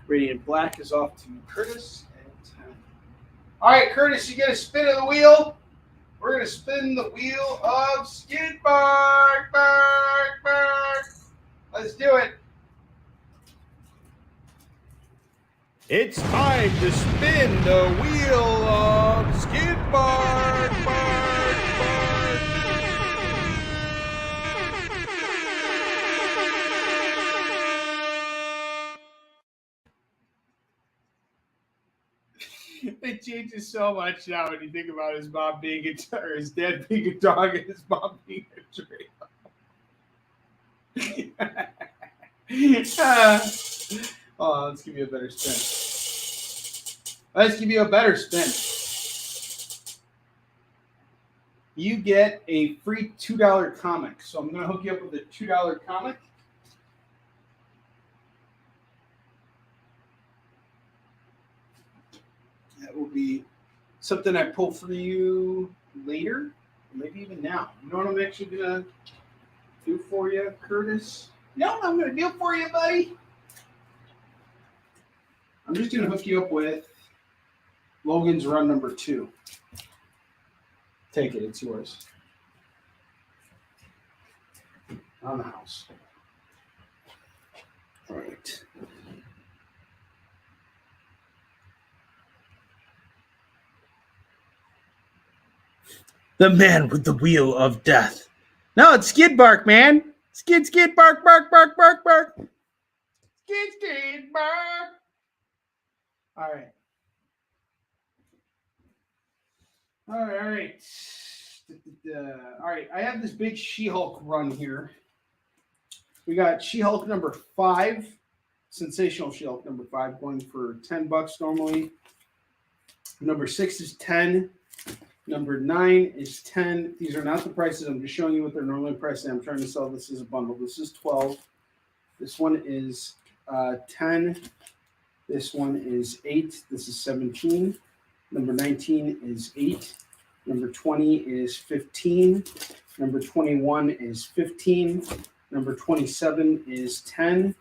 Radiant Black is off to Curtis at 10. All right, Curtis, you get a spin of the wheel. We're going to spin the wheel of Skid Bark. Let's do it. It's time to spin the wheel of Skid Bark. It changes so much now when you think about his mom being or his dad being a dog and his mom being a tree. Oh, let's give you a better spin. Let's give you a better spin. You get a free $2 comic. So I'm going to hook you up with a $2 comic. That will be something I pull for you later, maybe even now. You know what I'm actually going to do for you, Curtis? No, I'm going to do for you, buddy. I'm just going to hook you up with Logan's Run number 2. Take it. It's yours. On the house. All right. The man with the wheel of death. No, it's Skid Bark, man. Skid, bark, bark, bark, bark, bark. Skid, bark. All right. All right. All right. I have this big She-Hulk run here. We got She-Hulk number 5. Sensational Shield, number 5, going for $10 normally. Number 6 is 10. Number 9 is 10. These are not the prices. I'm just showing you what they're normally priced at. I'm trying to sell this as a bundle. This is 12. This one is 10. This one is 8. This is 17. Number 19 is 8. Number 20 is 15. Number 21 is 15. Number 27 is 10.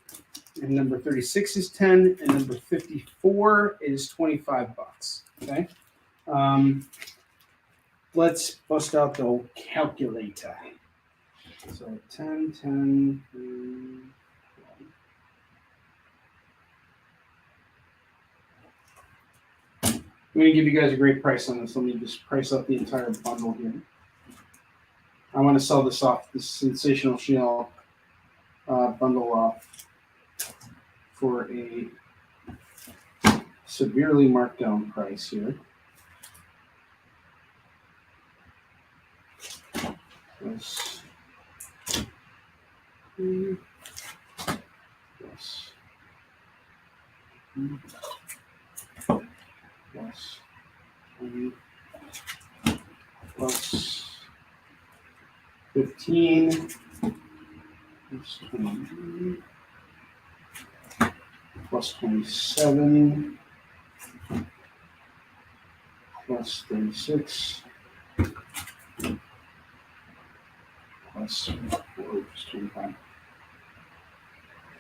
And number 36 is 10. And number 54 is $25. Okay. Let's bust out the old calculator. So 10, 10, 12. I'm going to give you guys a great price on this. Let me just price up the entire bundle here. I want to sell this off, this Sensational Shield bundle off for a severely marked down price here. Plus, plus 20, plus 15, plus 20, plus 27, plus 36, plus 25.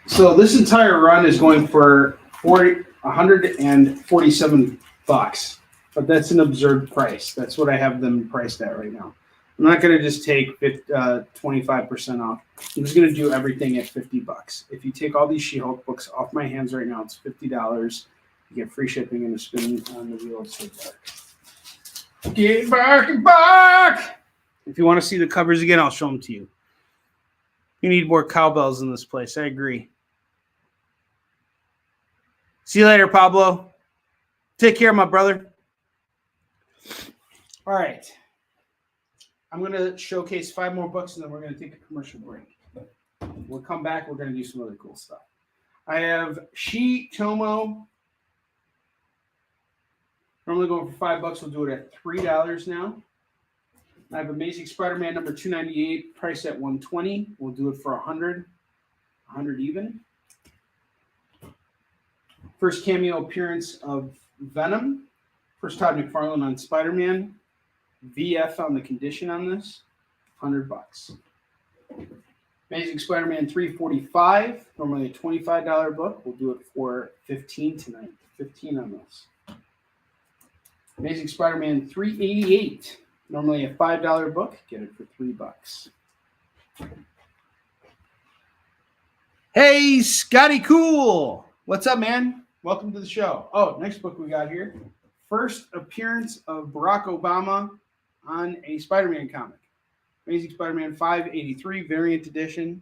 So this entire run is going for $147, but that's an absurd price. That's what I have them priced at right now. I'm not going to just take 25% off. I'm just going to do everything at $50. If you take all these She-Hulk books off my hands right now, it's $50. You get free shipping and a spin on the wheel of Dark. Get back! If you want to see the covers again, I'll show them to you. You need more cowbells in this place. I agree. See you later, Pablo. Take care, my brother. All right. I'm going to showcase 5 more books, and then we're going to take a commercial break. We'll come back. We're going to do some other cool stuff. I have She Tomo. Normally going for $5. We'll do it at $3 now. I have Amazing Spider-Man number 298, priced at $120. We'll do it for $100 even. First cameo appearance of Venom. First Todd McFarlane on Spider-Man. VF on the condition on this, $100. Amazing Spider-Man 345, normally a $25 book. We'll do it for $15 tonight. $15 on this. Amazing Spider-Man 388, normally a $5 book. Get it for $3. Hey, Scotty Cool. What's up, man? Welcome to the show. Oh, next book we got here. First appearance of Barack Obama on a Spider-Man comic. Amazing Spider-Man 583 variant edition.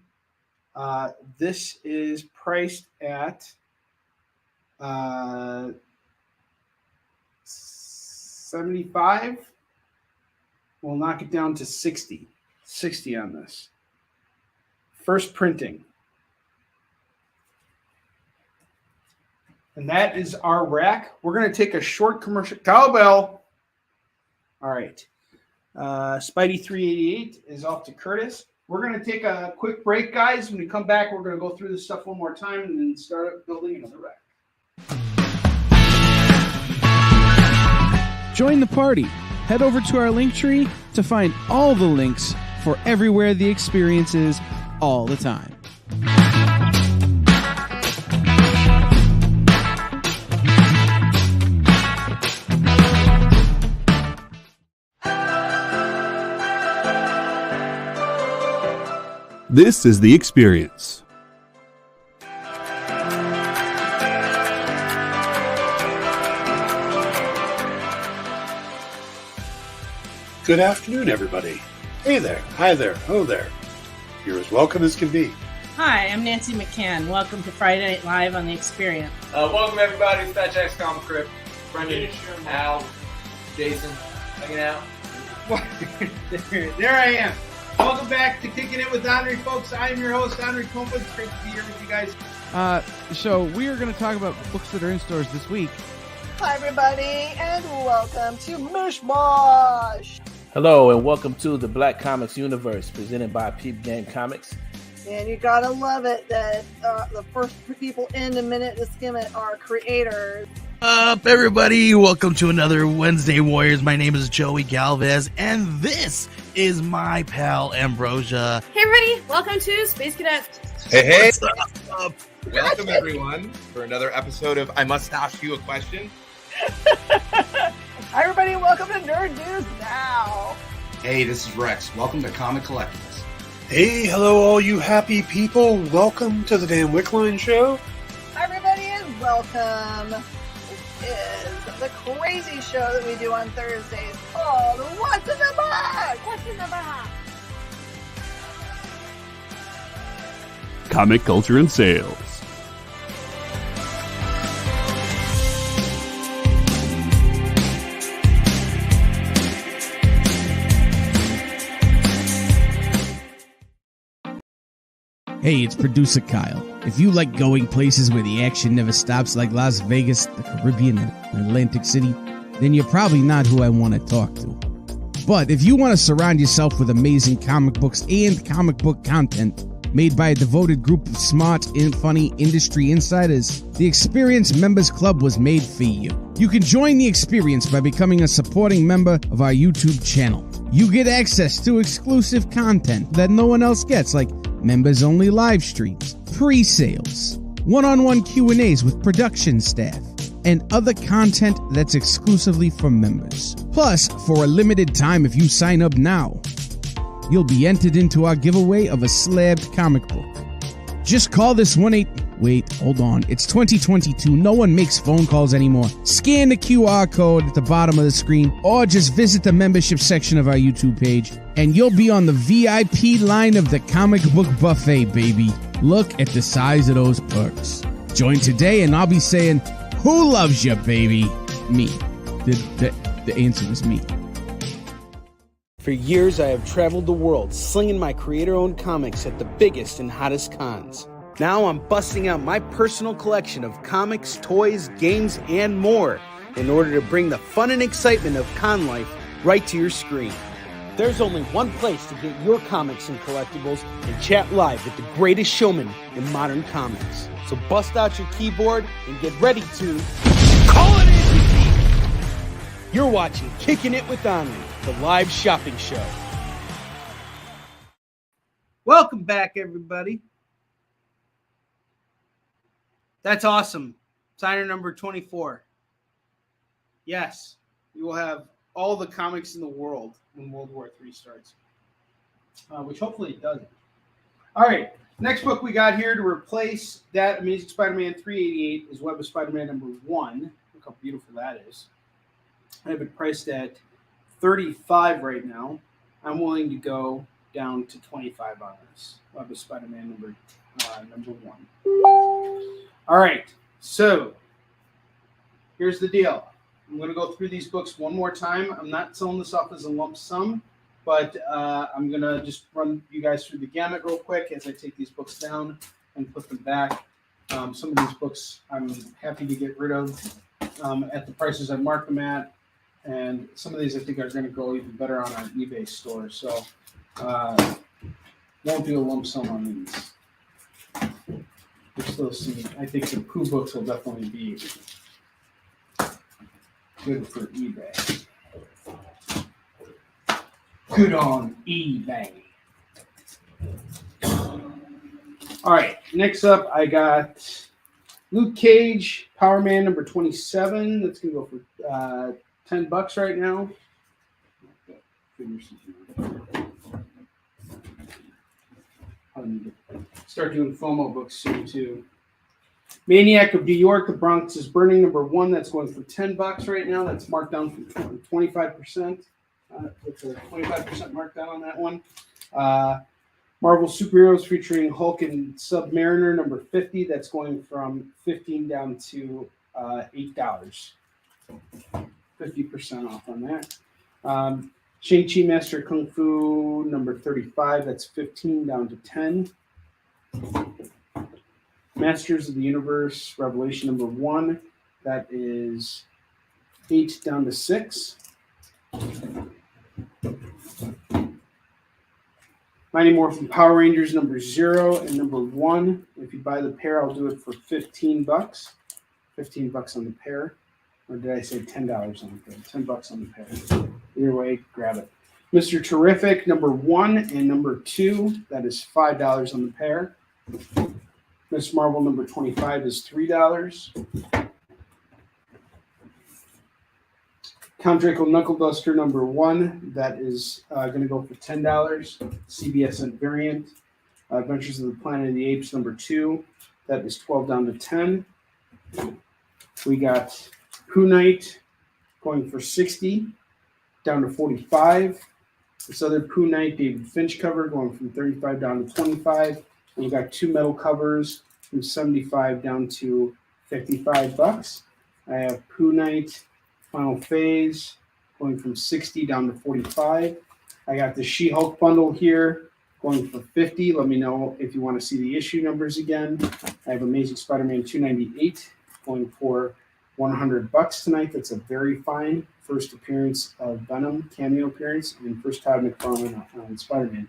This is priced at $75. We'll knock it down to $60. $60 on this. First printing. And that is our rack. We're going to take a short commercial. Cowbell. All right. Spidey 388 is off to Curtis. We're going to take a quick break, guys. When we come back, we're going to go through this stuff one more time and then start building another rack. Join the party. Head over to our Linktree to find all the links for everywhere the experience is all the time. This is The Experience. Good afternoon, everybody. Hey there, hi there, hello there. You're as welcome as can be. Hi, I'm Nancy McCann. Welcome to Friday Night Live on The Experience. Welcome, everybody. It's Fat Jack's Comic Crypt. Brendan, Al, Jason, hanging out. There I am. Welcome back to Kickin' It With Onrie, folks. I am your host, Onrie Kompan. It's great to be here with you guys. So we are going to talk about books that are in stores this week. Hi, everybody, and welcome to Mishmash. Hello, and welcome to the Black Comics Universe, presented by Peep Game Comics. And you gotta love it that the first people in a minute to skim it are creators. Up, everybody! Welcome to another Wednesday Warriors. My name is Joey Galvez, and this is my pal Ambrosia. Hey, everybody. Welcome to Space Cadet. Hey, What's up? welcome everyone for another episode of I Must Ask You a Question. Hi, everybody, welcome to Nerd News Now. Hey, this is Rex. Welcome to Comic Collectibles. Hey, hello, all you happy people. Welcome to the Dan Wickline Show. Hi, everybody, and welcome. This is the crazy show that we do on Thursdays called What's in the Box? What's in the box? Comic culture and sales. Hey, it's producer Kyle. If you like going places where the action never stops, like Las Vegas, the Caribbean, and Atlantic City, then you're probably not who I want to talk to. But if you want to surround yourself with amazing comic books and comic book content made by a devoted group of smart and funny industry insiders, the Experience Members Club was made for you. You can join the experience by becoming a supporting member of our YouTube channel. You get access to exclusive content that no one else gets, like members-only live streams, pre-sales, one-on-one Q&As with production staff, and other content that's exclusively for members. Plus, for a limited time, if you sign up now, you'll be entered into our giveaway of a slabbed comic book. Just call this 1-8... Wait, hold on. It's 2022. No one makes phone calls anymore. Scan the QR code at the bottom of the screen, or just visit the membership section of our YouTube page, and you'll be on the VIP line of the comic book buffet, baby. Look at the size of those perks. Join today, and I'll be saying, who loves you, baby? Me. The answer is me. For years, I have traveled the world slinging my creator-owned comics at the biggest and hottest cons. Now I'm busting out my personal collection of comics, toys, games, and more in order to bring the fun and excitement of con life right to your screen. There's only one place to get your comics and collectibles and chat live with the greatest showman in modern comics. So bust out your keyboard and get ready to call it in! You're watching Kickin It With Onrie, the live shopping show. Welcome back, everybody. That's awesome. Signer number 24. Yes, we will have all the comics in the world when World War III starts, which hopefully it doesn't. All right, next book we got here to replace that Amazing Spider-Man 388 is Web of Spider-Man number 1. Look how beautiful that is. I have it priced at $35 right now. I'm willing to go down to $25 on this. Web of Spider-Man number 1. All right, so here's the deal. I'm going to go through these books one more time. I'm not selling this off as a lump sum, but I'm going to just run you guys through the gamut real quick as I take these books down and put them back. Some of these books I'm happy to get rid of at the prices I marked them at, and some of these I think are going to go even better on our eBay store. So won't do a lump sum on these. Still see, I think the Pooh books will definitely be good for eBay. Good on eBay. All right, next up I got Luke Cage, Power Man number 27. That's gonna go for $10 right now. Start doing FOMO books soon too. Maniac of New York, The Bronx is Burning number 1. That's going for $10 right now. That's marked down for 25%. With a 25% markdown on that one. Marvel Superheroes featuring Hulk and Submariner number 50. That's going from $15 down to $8. 50% off on that. Shang-Chi Master of Kung Fu number 35. That's $15 down to $10. Masters of the Universe, Revelation number 1. That is 8 down to 6. Mighty Morphin Power Rangers number 0 and number 1. If you buy the pair, I'll do it for $15. $15 on the pair. Or did I say $10 on the pair? $10 on the pair. Either way, grab it. Mr. Terrific number 1 and number 2. That is $5 on the pair. Miss Marvel number 25 is $3. Count Draco Knuckle Duster number 1. That is going to go for $10. CBS variant. Adventures of the Planet of the Apes number 2. That is 12 down to 10. We got Pooh Knight going for 60 down to 45. This other Pooh Knight David Finch cover going from 35 down to 25. And we got 2 metal covers from 75 down to $55. I have Pooh Knight Final Phase going from 60 down to 45. I got the She-Hulk bundle here going for 50. Let me know if you want to see the issue numbers again. I have Amazing Spider-Man 298 going for $100 tonight. That's a very fine first appearance of Venom, cameo appearance, and first Todd McFarlane on Spider-Man.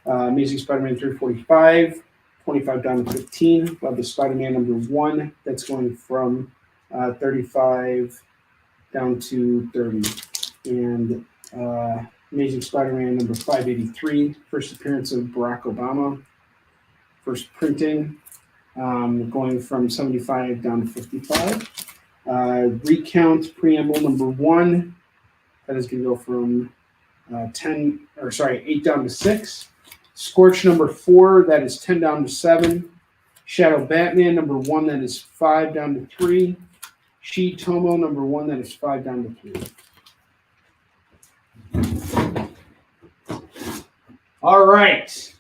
Amazing Spider-Man 345, 25 down to 15. Love the Spider-Man number 1. That's going from 35 down to 30. And Amazing Spider-Man number 583, first appearance of Barack Obama. First printing, going from 75 down to 55. Recount Preamble number 1. That is going to go from 8 down to 6. Scorch number 4. That is 10 down to 7. Shadow Batman number 1. That is 5 down to 3. She Tomo number 1. That is 5 down to 3. All right.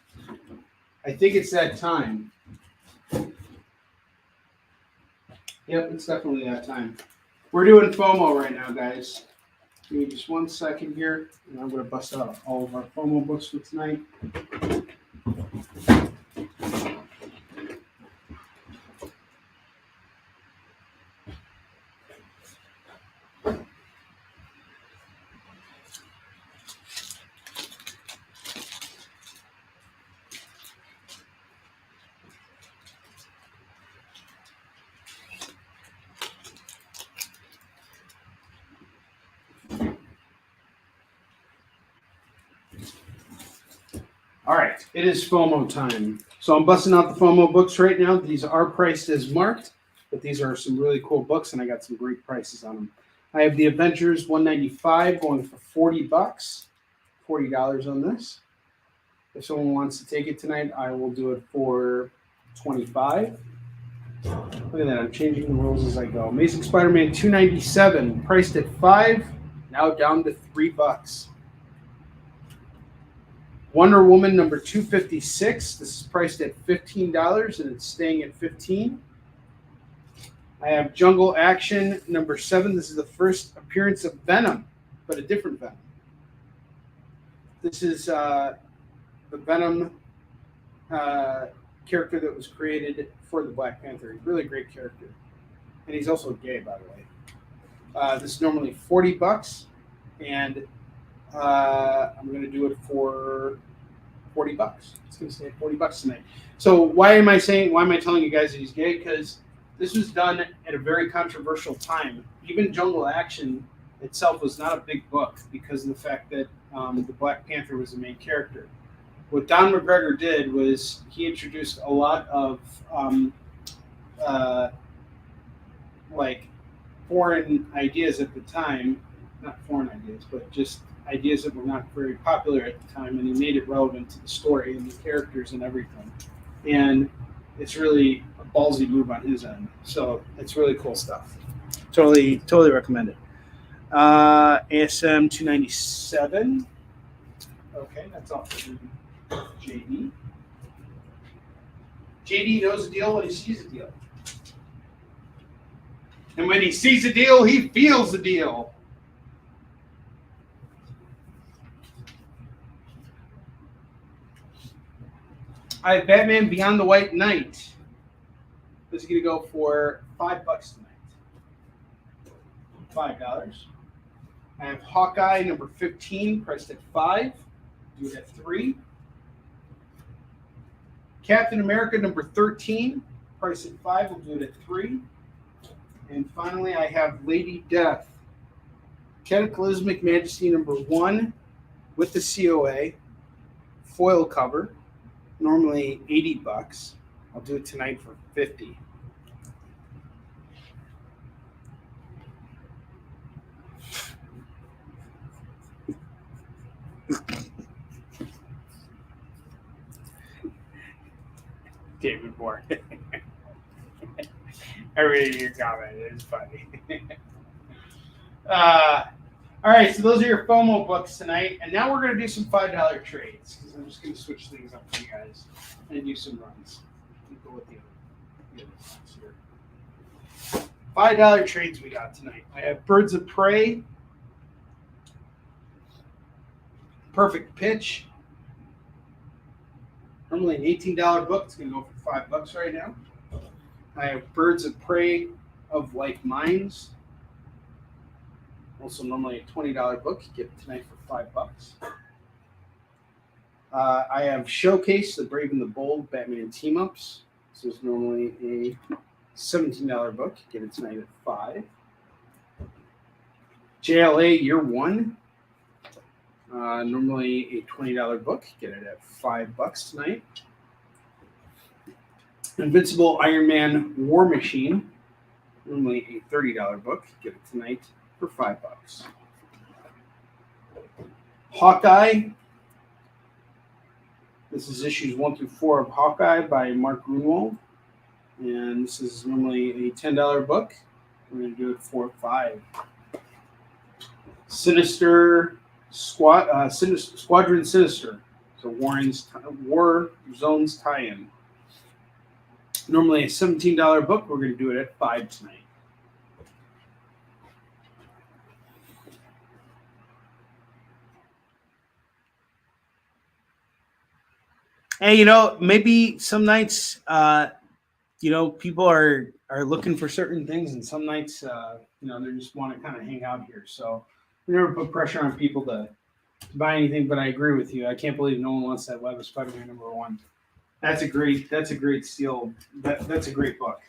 I think it's that time. Yep, it's definitely that time. We're doing FOMO right now, guys. Give me just 1 second here, and I'm going to bust out all of our FOMO books for tonight. All right, it is FOMO time. So I'm busting out the FOMO books right now. These are priced as marked, but these are some really cool books, and I got some great prices on them. I have the Avengers 195 going for $40. $40 on this. If someone wants to take it tonight, I will do it for $25. Look at that, I'm changing the rules as I go. Amazing Spider-Man 297, priced at $5, now down to $3. Wonder Woman number 256. This is priced at $15 and it's staying at $15. I have Jungle Action number 7. This is the first appearance of Venom, but a different Venom. This is the Venom character that was created for the Black Panther. He's a really great character. And he's also gay, by the way. This is normally $40, and I'm going to do it for $40. It's going to stay at $40 tonight. So why am I telling you guys that he's gay? Because this was done at a very controversial time. Even Jungle Action itself was not a big book because of the fact that the Black Panther was the main character. What Don McGregor did was he introduced a lot of like foreign ideas at the time, not foreign ideas, but just ideas that were not very popular at the time, and he made it relevant to the story and the characters and everything. And it's really a ballsy move on his end. So it's really cool stuff. Totally recommend it. ASM 297. Okay, that's all for JD. JD knows the deal when he sees a deal. And when he sees a deal, he feels the deal. I have Batman Beyond the White Knight. This is going to go for $5 tonight. $5. I have Hawkeye number 15, priced at $5. Do it at $3. Captain America number 13, priced at $5. We'll do it at $3. And finally, I have Lady Death, Cataclysmic Majesty number 1 with the COA, foil cover, normally $80. I'll do it tonight for $50. David Moore. I read your comment. It is funny. All right, so those are your FOMO books tonight. And now we're going to do some $5 trades because I'm just going to switch things up for you guys and do some runs. Go with the other ones here. $5 trades we got tonight. I have Birds of Prey, Perfect Pitch. Normally an $18 book. It's going to go for $5 right now. I have Birds of Prey of Like Minds. Also normally a $20 book. You get it tonight for $5. I have Showcase, The Brave and the Bold, Batman Team-Ups. This is normally a $17 book. You get it tonight at $5. JLA Year One. Normally a $20 book. Get it at $5 tonight. Invincible Iron Man War Machine. Normally a $30 book. Get it tonight for $5. Hawkeye. This is issues 1 through 4 of Hawkeye by Mark Grunwald. And this is normally a $10 book. We're going to do it for $5. Squadron Sinister. So War Zones tie-in. Normally a $17 book. We're going to do it at $5 tonight. Hey, maybe some nights, people are looking for certain things, and some nights, they just want to kind of hang out here. So we never put pressure on people to buy anything, but I agree with you. I can't believe no one wants that Web of Spider-Man number 1. That's a great steal. That's a great book.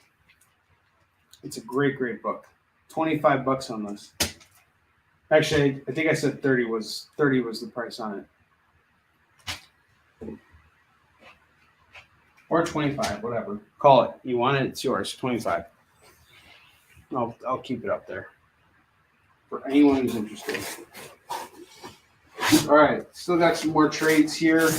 It's a great book. $25 on this. Actually, I think I said 30 was the price on it. Or 25, whatever. Call it. You want it, it's yours. 25. I'll keep it up there for anyone who's interested. All right, still got some more trades here.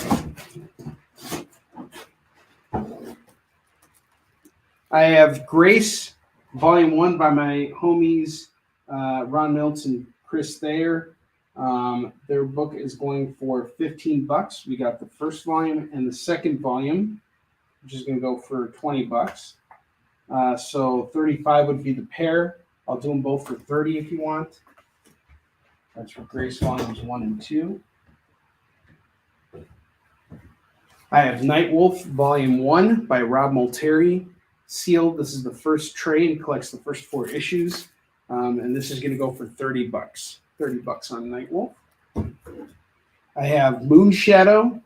I have Grace, Volume 1 by my homies Ron Miltz and Chris Thayer. Their book is going for $15. We got the first volume and the second volume, which is going to go for $20. So 35 would be the pair. I'll do them both for 30 if you want. That's for Grace Volumes 1 and 2. I have Night Wolf Volume 1 by Rob Multeri. Sealed. This is the first trade. It collects the first 4 issues. And this is going to go for $30. $30 on Night Wolf. I have Moon Shadow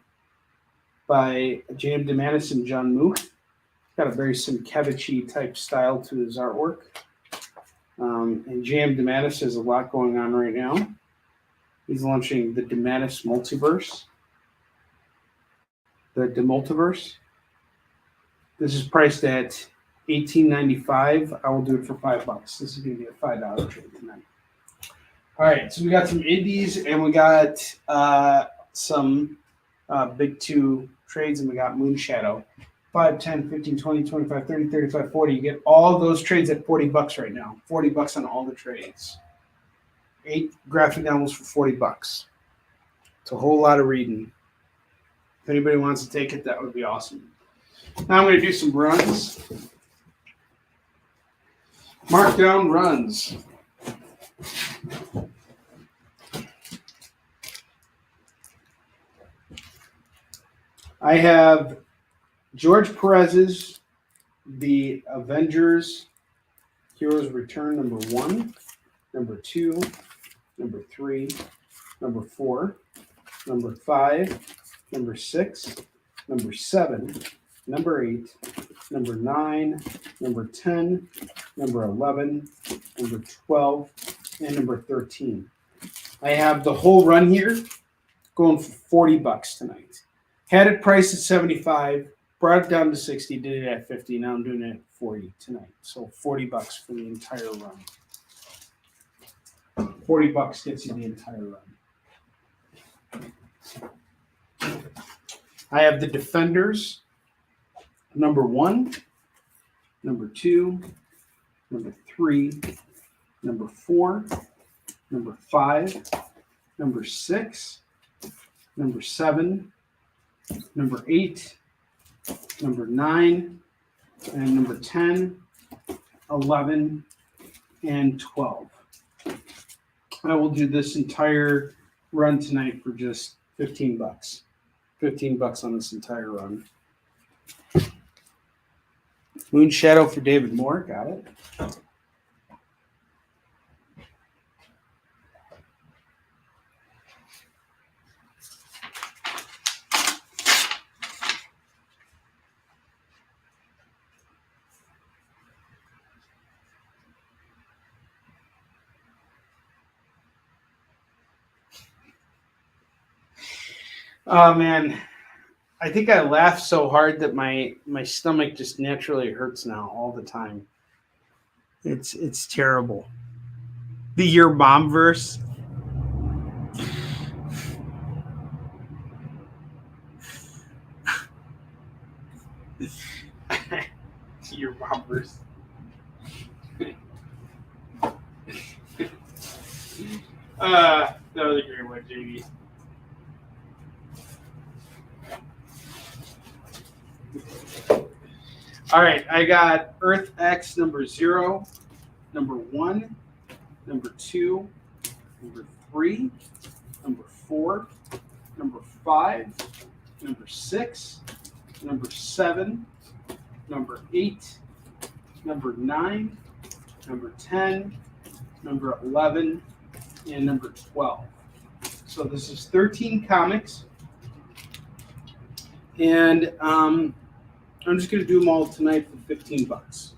by J.M. DeMatteis and John Muth. Got a very Sienkiewicz type style to his artwork. And J.M. DeMatteis has a lot going on right now. He's launching the DeMatteis Multiverse. The DeMultiverse. This is priced at $18.95. I will do it for $5. This is going to be a $5 trade tonight. All right, so we got some indies and we got some big 2 trades, and we got Moon Shadow. 5, 10, 15, 20, 25, 30, 35, 40. You get all those trades at $40 right now. $40 on all the trades. 8 graphic novels for $40. It's a whole lot of reading. If anybody wants to take it, that would be awesome. Now I'm going to do some runs. Markdown runs. I have George Perez's the Avengers Heroes Return number 1, number 2, number 3, number 4, number 5, number 6, number 7, number 8, number 9, number 10, number 11, number 12, and number 13. I have the whole run here going for $40 tonight. Had it priced at 75, brought it down to 60, did it at 50. Now I'm doing it at 40 tonight. So $40 for the entire run. $40 gets you the entire run. I have the Defenders, number 1, number 2, number 3, number 4, number 5, number 6, number 7, number 8, number 9, and number 10, 11, and 12. I will do this entire run tonight for just $15. $15 on this entire run. Moon Shadow for David Moore. Got it. Oh man, I think I laughed so hard that my stomach just naturally hurts now all the time. It's terrible. The Your Mom verse. Your Mom verse. That was a great one, JB. All right, I got Earth X number 0, number 1, number 2, number 3, number 4, number 5, number 6, number 7, number 8, number 9, number 10, number 11, and number 12. So this is 13 comics. And I'm just going to do them all tonight for $15.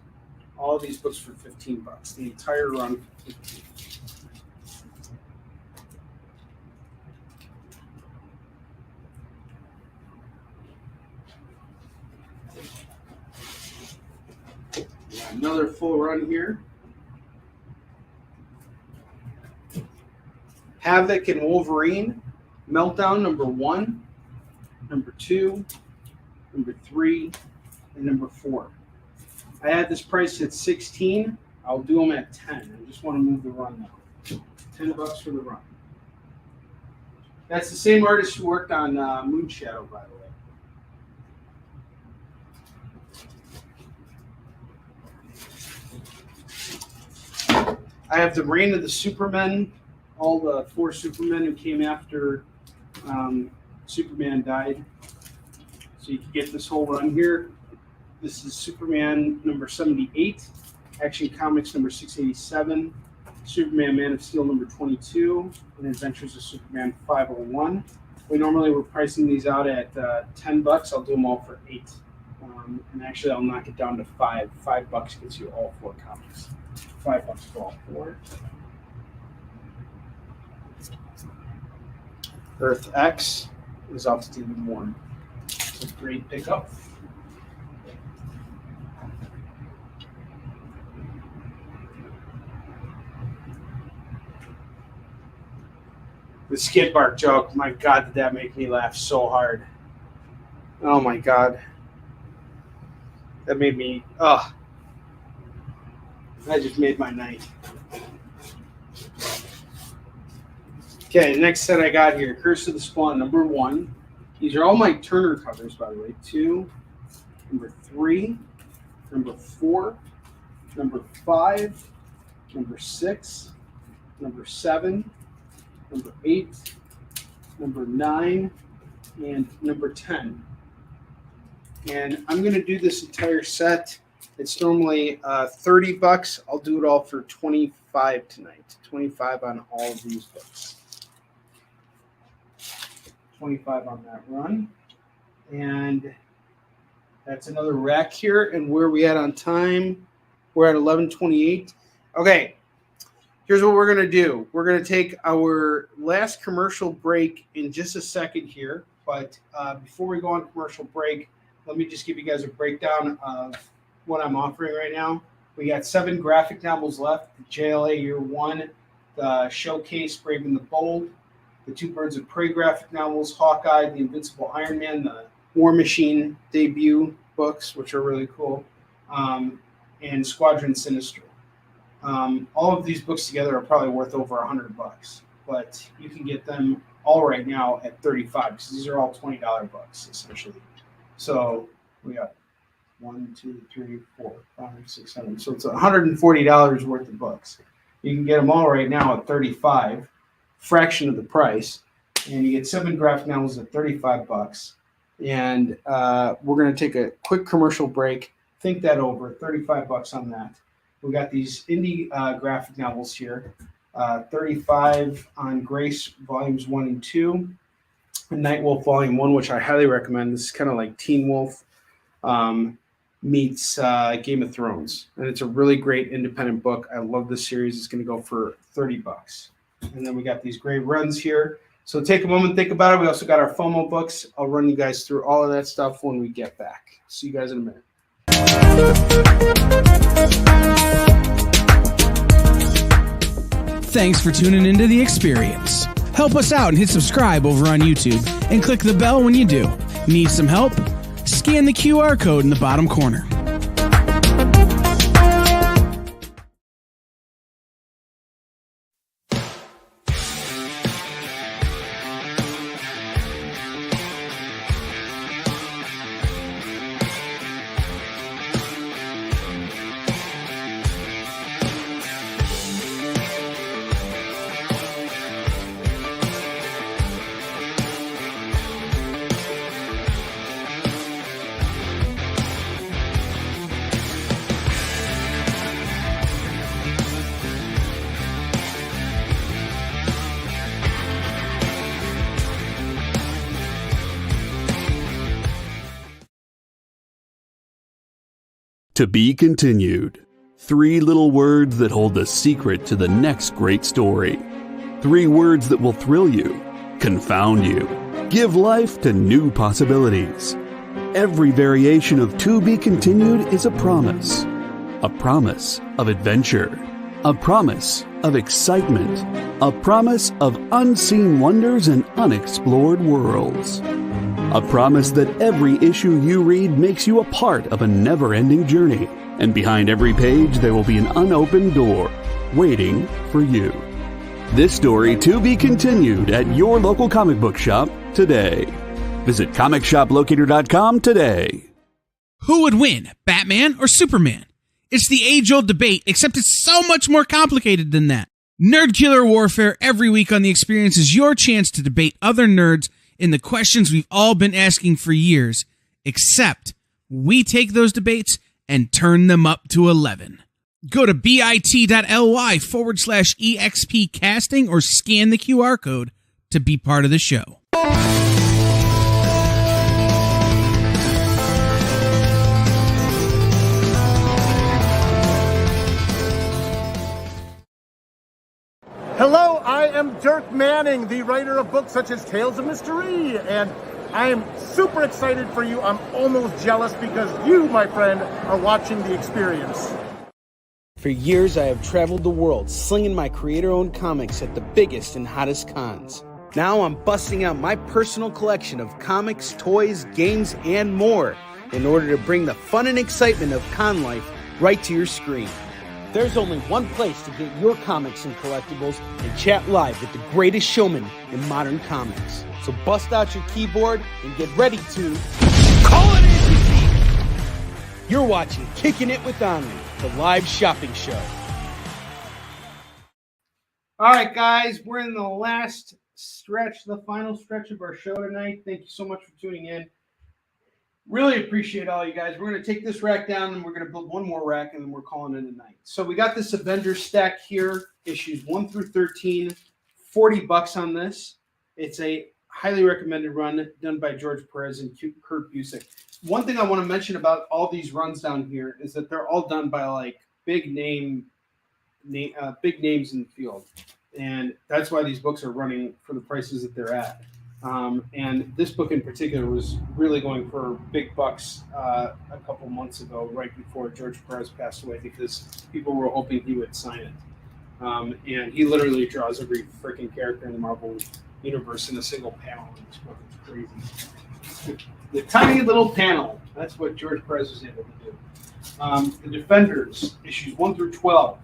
All of these books for $15. The entire run for $15. Another full run here. Havoc and Wolverine. Meltdown number 1, number 2, number 3, and number 4. I had this price at 16. I'll do them at 10. I just want to move the run now. $10 for the run. That's the same artist who worked on Moon Shadow, by the way. I have the Reign of the Supermen. All the 4 Supermen who came after Superman died. So you can get this whole run here. This is Superman number 78, Action Comics number 687, Superman Man of Steel number 22, and Adventures of Superman 501. We normally were pricing these out at $10. I'll do them all for $8. And actually I'll knock it down to $5. $5 gets you all 4 comics. $5 for all 4. Earth X is out to David Moore. It's a great pickup. The skid mark joke, my God, did that make me laugh so hard. Oh my God. That made me, that just made my night. Okay, the next set I got here, Curse of the Spawn, number 1. These are all my Turner covers, by the way. 2, number 3, number 4, number 5, number 6, number 7, number 8, number 9, and number 10. And I'm going to do this entire set It's normally $30. I'll do it all for $25 tonight. $25 on all of these books. $25 on that run. And that's another rack here. And where are we at on time? We're at 11:28. Okay. Here's what we're going to do. We're going to take our last commercial break in just a second here. But before we go on commercial break, let me just give you guys a breakdown of what I'm offering right now. We got 7 graphic novels left. The JLA Year 1, the Showcase, Brave and the Bold, the 2 Birds of Prey graphic novels, Hawkeye, The Invincible Iron Man, the War Machine debut books, which are really cool, and Squadron Sinister. All of these books together are probably worth over $100, but you can get them all right now at $35 because these are all $20 books essentially. So we got 1, 2, 3, 4, 5, 6, 7. So it's $140 worth of books. You can get them all right now at $35, fraction of the price, and you get 7 graphic novels at $35. And we're going to take a quick commercial break. Think that over. $35 on that. We got these indie graphic novels here. $35 on Grace Volumes 1 and 2. And Night Wolf Volume 1, which I highly recommend. This is kind of like Teen Wolf meets Game of Thrones. And it's a really great independent book. I love this series. It's going to go for $30. And then we got these great runs here. So take a moment, think about it. We also got our FOMO books. I'll run you guys through all of that stuff when we get back. See you guys in a minute. Thanks for tuning into The Experience. Help us out and hit subscribe over on YouTube and click the bell when you do. Need some help? Scan the QR code in the bottom corner. To be continued. 3 little words that hold the secret to the next great story. 3 words that will thrill you, confound you, give life to new possibilities. Every variation of To Be Continued is a promise of adventure, a promise of excitement, a promise of unseen wonders and unexplored worlds. A promise that every issue you read makes you a part of a never-ending journey, and behind every page there will be an unopened door waiting for you. This story to be continued at your local comic book shop today. Visit comicshoplocator.com today. Who would win, Batman or Superman? It's the age-old debate, except it's so much more complicated than that. Nerd Killer Warfare every week on The Experience is your chance to debate other nerds in the questions we've all been asking for years, except we take those debates and turn them up to 11. Go to bit.ly/EXP casting or scan the QR code to be part of the show. Hello, I am Dirk Manning, the writer of books such as Tales of Mystery, and I am super excited for you. I'm almost jealous because you, my friend, are watching The Experience. For years, I have traveled the world slinging my creator-owned comics at the biggest and hottest cons. Now I'm busting out my personal collection of comics, toys, games, and more in order to bring the fun and excitement of con life right to your screen. There's only one place to get your comics and collectibles and chat live with the greatest showman in modern comics. So bust out your keyboard and get ready to call it in. You're watching Kickin It With Onrie, the live shopping show. All right, guys, we're in the last stretch, the final stretch of our show tonight. Thank you so much for tuning in. Really appreciate all you guys. We're going to take this rack down and we're going to build one more rack and then we're calling it a night. So we got this Avengers stack here, issues 1 through 13, $40 on this. It's a highly recommended run done by George Perez and Kurt Busiek. One thing I want to mention about all these runs down here is that they're all done by like big names in the field. And that's why these books are running for the prices that they're at. And this book in particular was really going for big bucks a couple months ago, right before George Perez passed away, because people were hoping he would sign it. And he literally draws every freaking character in the Marvel universe in a single panel in this book. It's crazy. The tiny little panel. That's what George Perez was able to do. The Defenders, issues 1 through 12,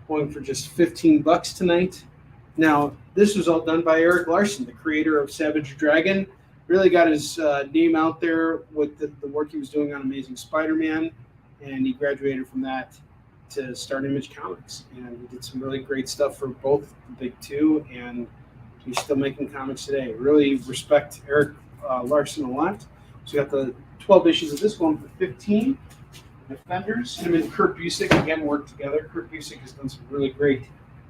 going for just $15 tonight. Now, this was all done by Eric Larson, the creator of Savage Dragon. Really got his name out there with the work he was doing on Amazing Spider-Man, and he graduated from that to start Image Comics. And he did some really great stuff for both the big two, and he's still making comics today. Really respect Eric Larson a lot. So you got the 12 issues of this one for $15. Defenders, him and Kurt Busiek again work together. Kurt Busiek has done some really great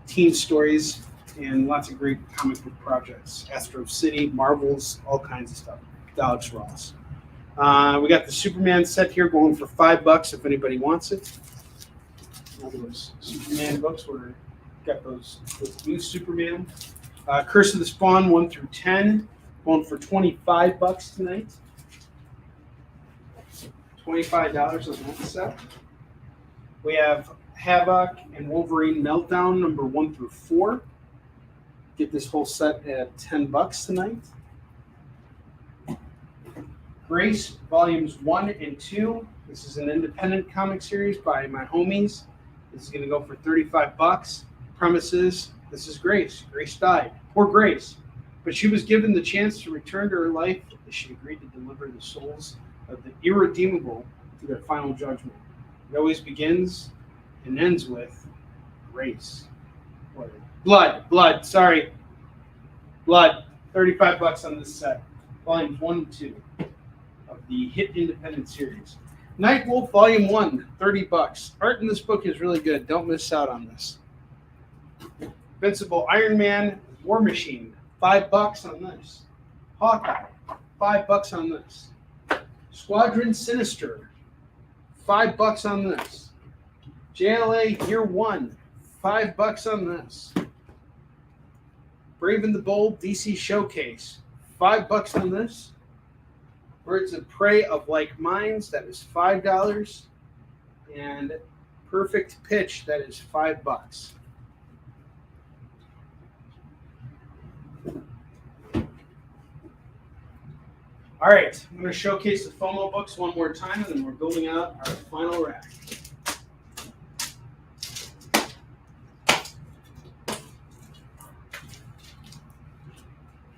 teen stories and lots of great comic book projects. Astro City, Marvels, all kinds of stuff. Alex Ross. We got the Superman set here going for $5 if anybody wants it. All those Superman books where got those new Superman. Curse of the Spawn 1 through 10 going for $25 tonight. $25 on that set. We have Havoc and Wolverine Meltdown number 1 through 4. Get this whole set at $10 tonight. Grace volumes 1 and 2. This is an independent comic series by my homies. This is going to go for $35. Premises: this is Grace. Grace died. Poor Grace. But she was given the chance to return to her life as she agreed to deliver the souls of the irredeemable to their final judgment. It always begins and ends with grace. Blood. Blood. $35 on this set. Volumes 1 and 2 of the hit independent series. Night Wolf Volume 1, $30. Art in this book is really good. Don't miss out on this. Invincible Iron Man, War Machine, $5 on this. Hawkeye, $5 on this. Squadron Sinister, $5 on this. JLA Year 1, $5 on this. Brave and the Bold DC Showcase, $5 on this. Birds of Prey of Like Minds, that is $5. And Perfect Pitch, that is $5. All right, I'm going to showcase the FOMO books one more time, and then we're building out our final rack.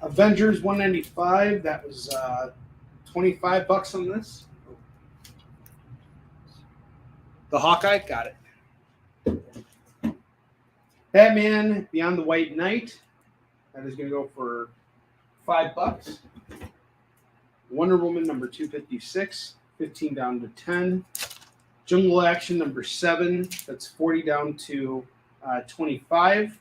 Avengers 195, that was $25 on this. The Hawkeye, got it. Batman Beyond the White Knight, that is going to go for $5. Wonder Woman number 256, 15 down to 10. Jungle Action number 7, that's 40 down to 25.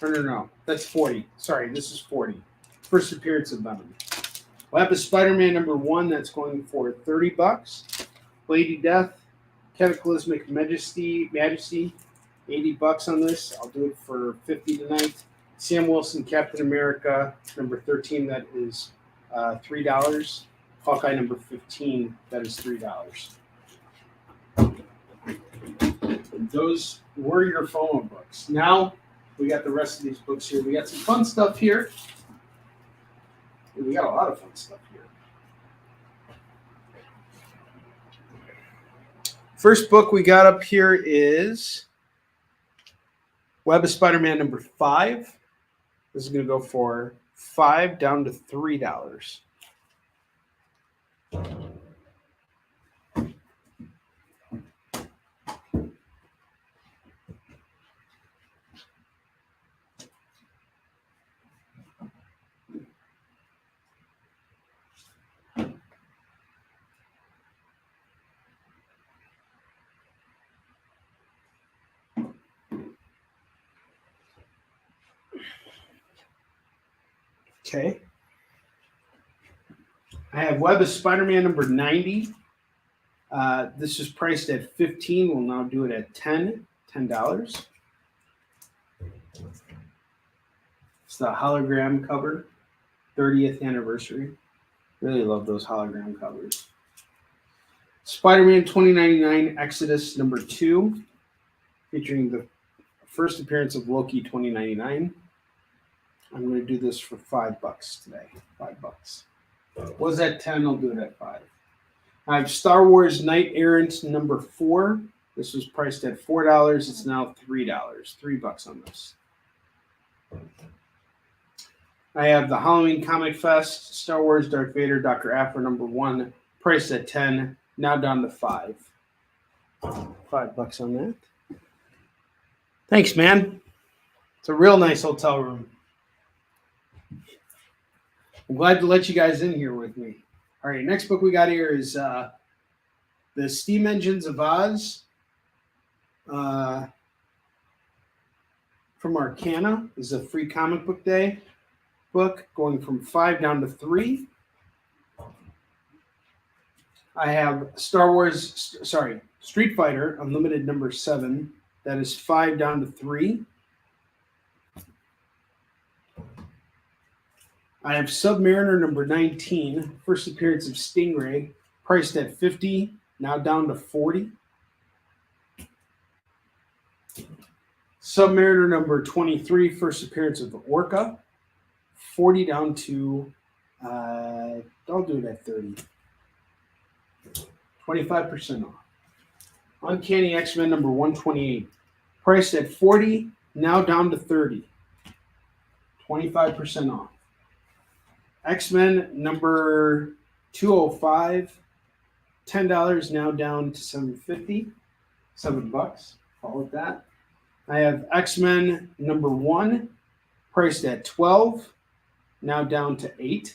No, that's 40. Sorry, this is 40. First appearance of Venom. Lap of Spider-Man number 1, that's going for $30. Lady Death, Cataclysmic Majesty, $80 on this. I'll do it for $50 tonight. Sam Wilson, Captain America, number 13, that is $3. Hawkeye number 15, that is $3. And those were your FOMO books. Now we got the rest of these books here. We got some fun stuff here. We got a lot of fun stuff here. First book we got up here is Web of Spider-Man number 5. This is going to go for $5 down to $3. Okay. I have Web of Spider-Man number 90. This is priced at $15. We'll now do it at $10. It's the hologram cover, 30th anniversary. Really love those hologram covers. Spider-Man 2099 Exodus number 2, featuring the first appearance of Loki 2099. I'm going to do this for $5 today. $5. Was at 10, I'll do it at 5. I have Star Wars Knight Errant number 4. This was priced at $4. It's now $3. $3 on this. I have the Halloween Comic Fest, Star Wars Darth Vader Dr. Aphra number 1, priced at 10, now down to 5. $5 on that. Thanks, man. It's a real nice hotel room. I'm glad to let you guys in here with me. All right, next book we got here is The Steam Engines of Oz from Arcana. This is a free comic book day book, going from 5 down to 3. I have Street Fighter Unlimited number 7. That is 5 down to 3. I have Submariner number 19, first appearance of Stingray, priced at $50, now down to $40. Submariner number 23, first appearance of Orca, $40 down to, I'll do it at $30. 25% off. Uncanny X-Men number 128, priced at $40, now down to $30. 25% off. X-Men number 205, $10, now down to $7.50. $7. Follow with that. I have X-Men number 1, priced at $12, now down to $8.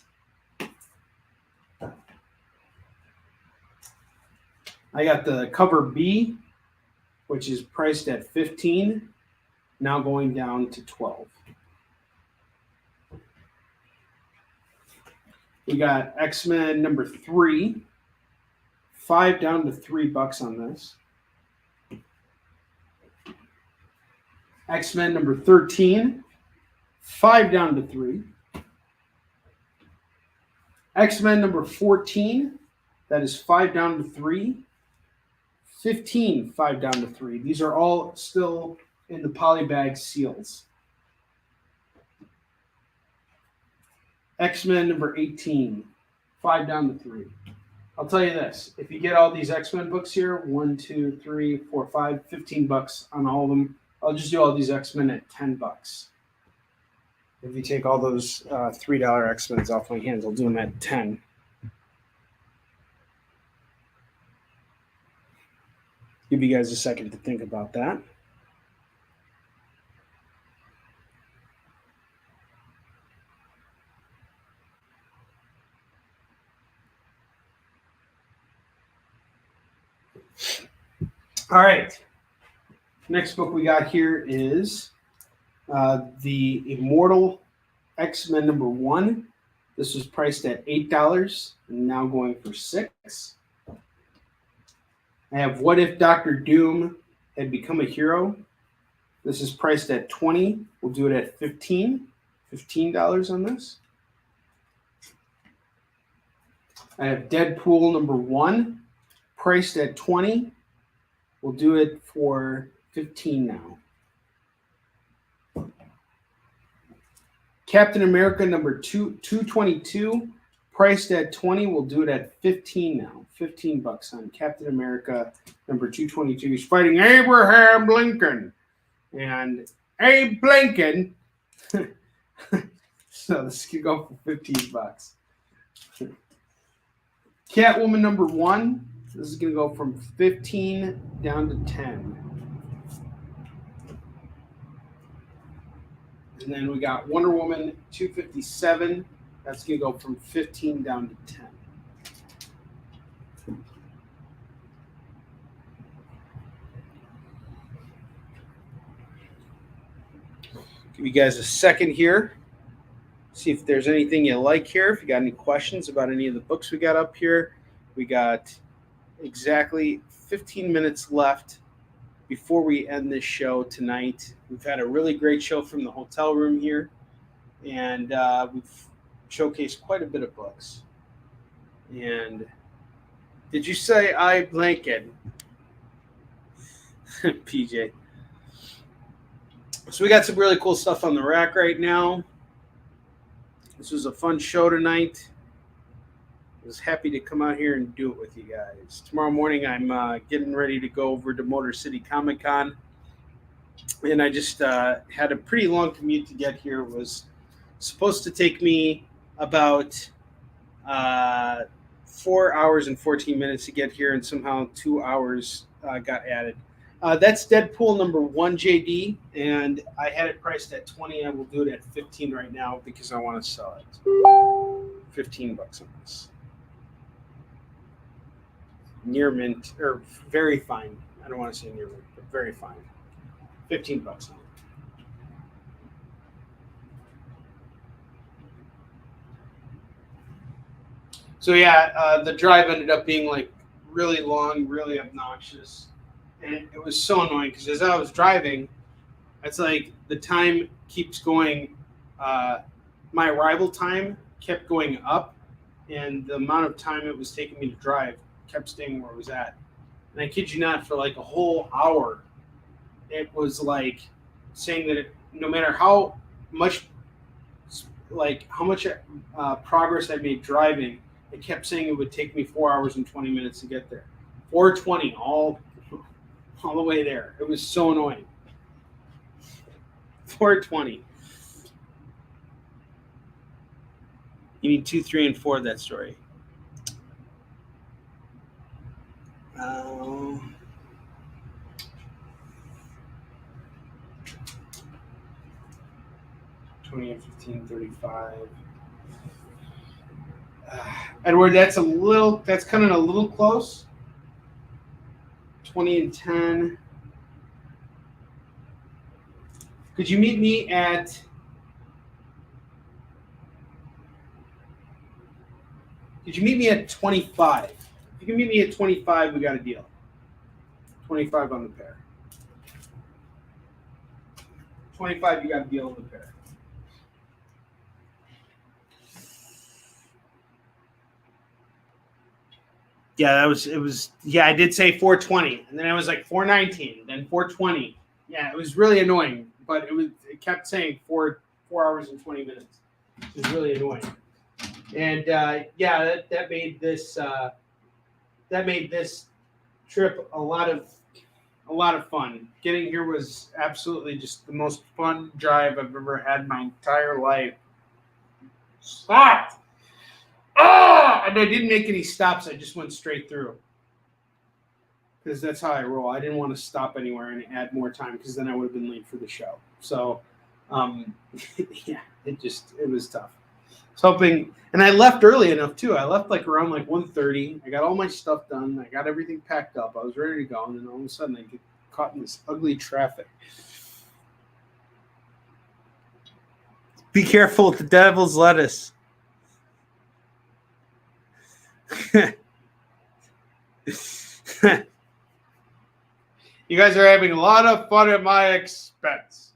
I got the cover B, which is priced at $15, now going down to $12. We got X-Men number 3, $5 down to $3 on this. X-Men number 13, $5 down to $3. X-Men number 14, that is $5 down to $3. 15, $5 down to $3. These are all still in the polybag seals. X-Men number 18, $5 down to $3. I'll tell you this, if you get all these X-Men books here, 1, 2, 3, 4, 5, $15 on all of them. I'll just do all these X-Men at $10. If you take all those $3 X-Men's off my hands, I'll do them at 10. Give you guys a second to think about that. All right. Next book we got here is The Immortal X-Men number 1. This was priced at $8 and now going for $6. I have What If Dr. Doom Had Become a Hero. This is priced at $20. We'll do it at $15. $15 on this. I have Deadpool number 1, priced at $20. We'll do it for $15 now. Captain America number 222, priced at $20. We'll do it at $15 now. $15 on Captain America number 222. He's fighting Abraham Lincoln. And Abe Lincoln. So this could go for $15. Catwoman number 1. This is going to go from 15 down to 10. And then we got Wonder Woman 257. That's going to go from 15 down to 10. Give you guys a second here. See See if there's anything you like here. If you got any questions about any of the books we got up here. We got exactly 15 minutes left before we end this show tonight. We've had a really great show from the hotel room here, and we've showcased quite a bit of books. And did you say I blanket? PJ. So we got some really cool stuff on the rack right now. This was a fun show tonight. I was happy to come out here and do it with you guys. Tomorrow morning, I'm getting ready to go over to Motor City Comic Con. And I just had a pretty long commute to get here. It was supposed to take me about 4 hours and 14 minutes to get here, and somehow 2 hours got added. That's Deadpool number 1, JD, and I had it priced at 20. I will do it at 15 right now because I want to sell it. $15 on this. Near mint, or very fine. I don't want to say near mint, but very fine. $15 on it. So yeah, the drive ended up being like really long, really obnoxious. And it was so annoying because as I was driving, it's like the time keeps going. My arrival time kept going up, and the amount of time it was taking me to drive kept staying where it was at. And I kid you not, for like a whole hour, it was like saying that no matter how much progress I made driving, it kept saying it would take me 4 hours and 20 minutes to get there. 4:20 all the way there. It was so annoying. 4:20. You need 2, 3, and 4 of that story. 20 and 15, 35. Edward, that's coming a little close. 20 and 10. Could you meet me at Could you meet me at 25? If you can meet me at 25, we got a deal. 25 on the pair. 25, you got a deal on the pair. Yeah, I did say 4:20, and then I was like 4:19, then 4:20. Yeah, it was really annoying, but it kept saying 4 hours and 20 minutes. It was really annoying. And that made this trip a lot of fun. Getting here was absolutely just the most fun drive I've ever had in my entire life. Stop! And I didn't make any stops. I just went straight through. Because that's how I roll. I didn't want to stop anywhere and add more time because then I would have been late for the show. So, yeah, it was tough. I was hoping, and I left early enough too. I left around 1:30. I got all my stuff done. I got everything packed up. I was ready to go, and then all of a sudden I get caught in this ugly traffic. Be careful with the devil's lettuce. You guys are having a lot of fun at my expense.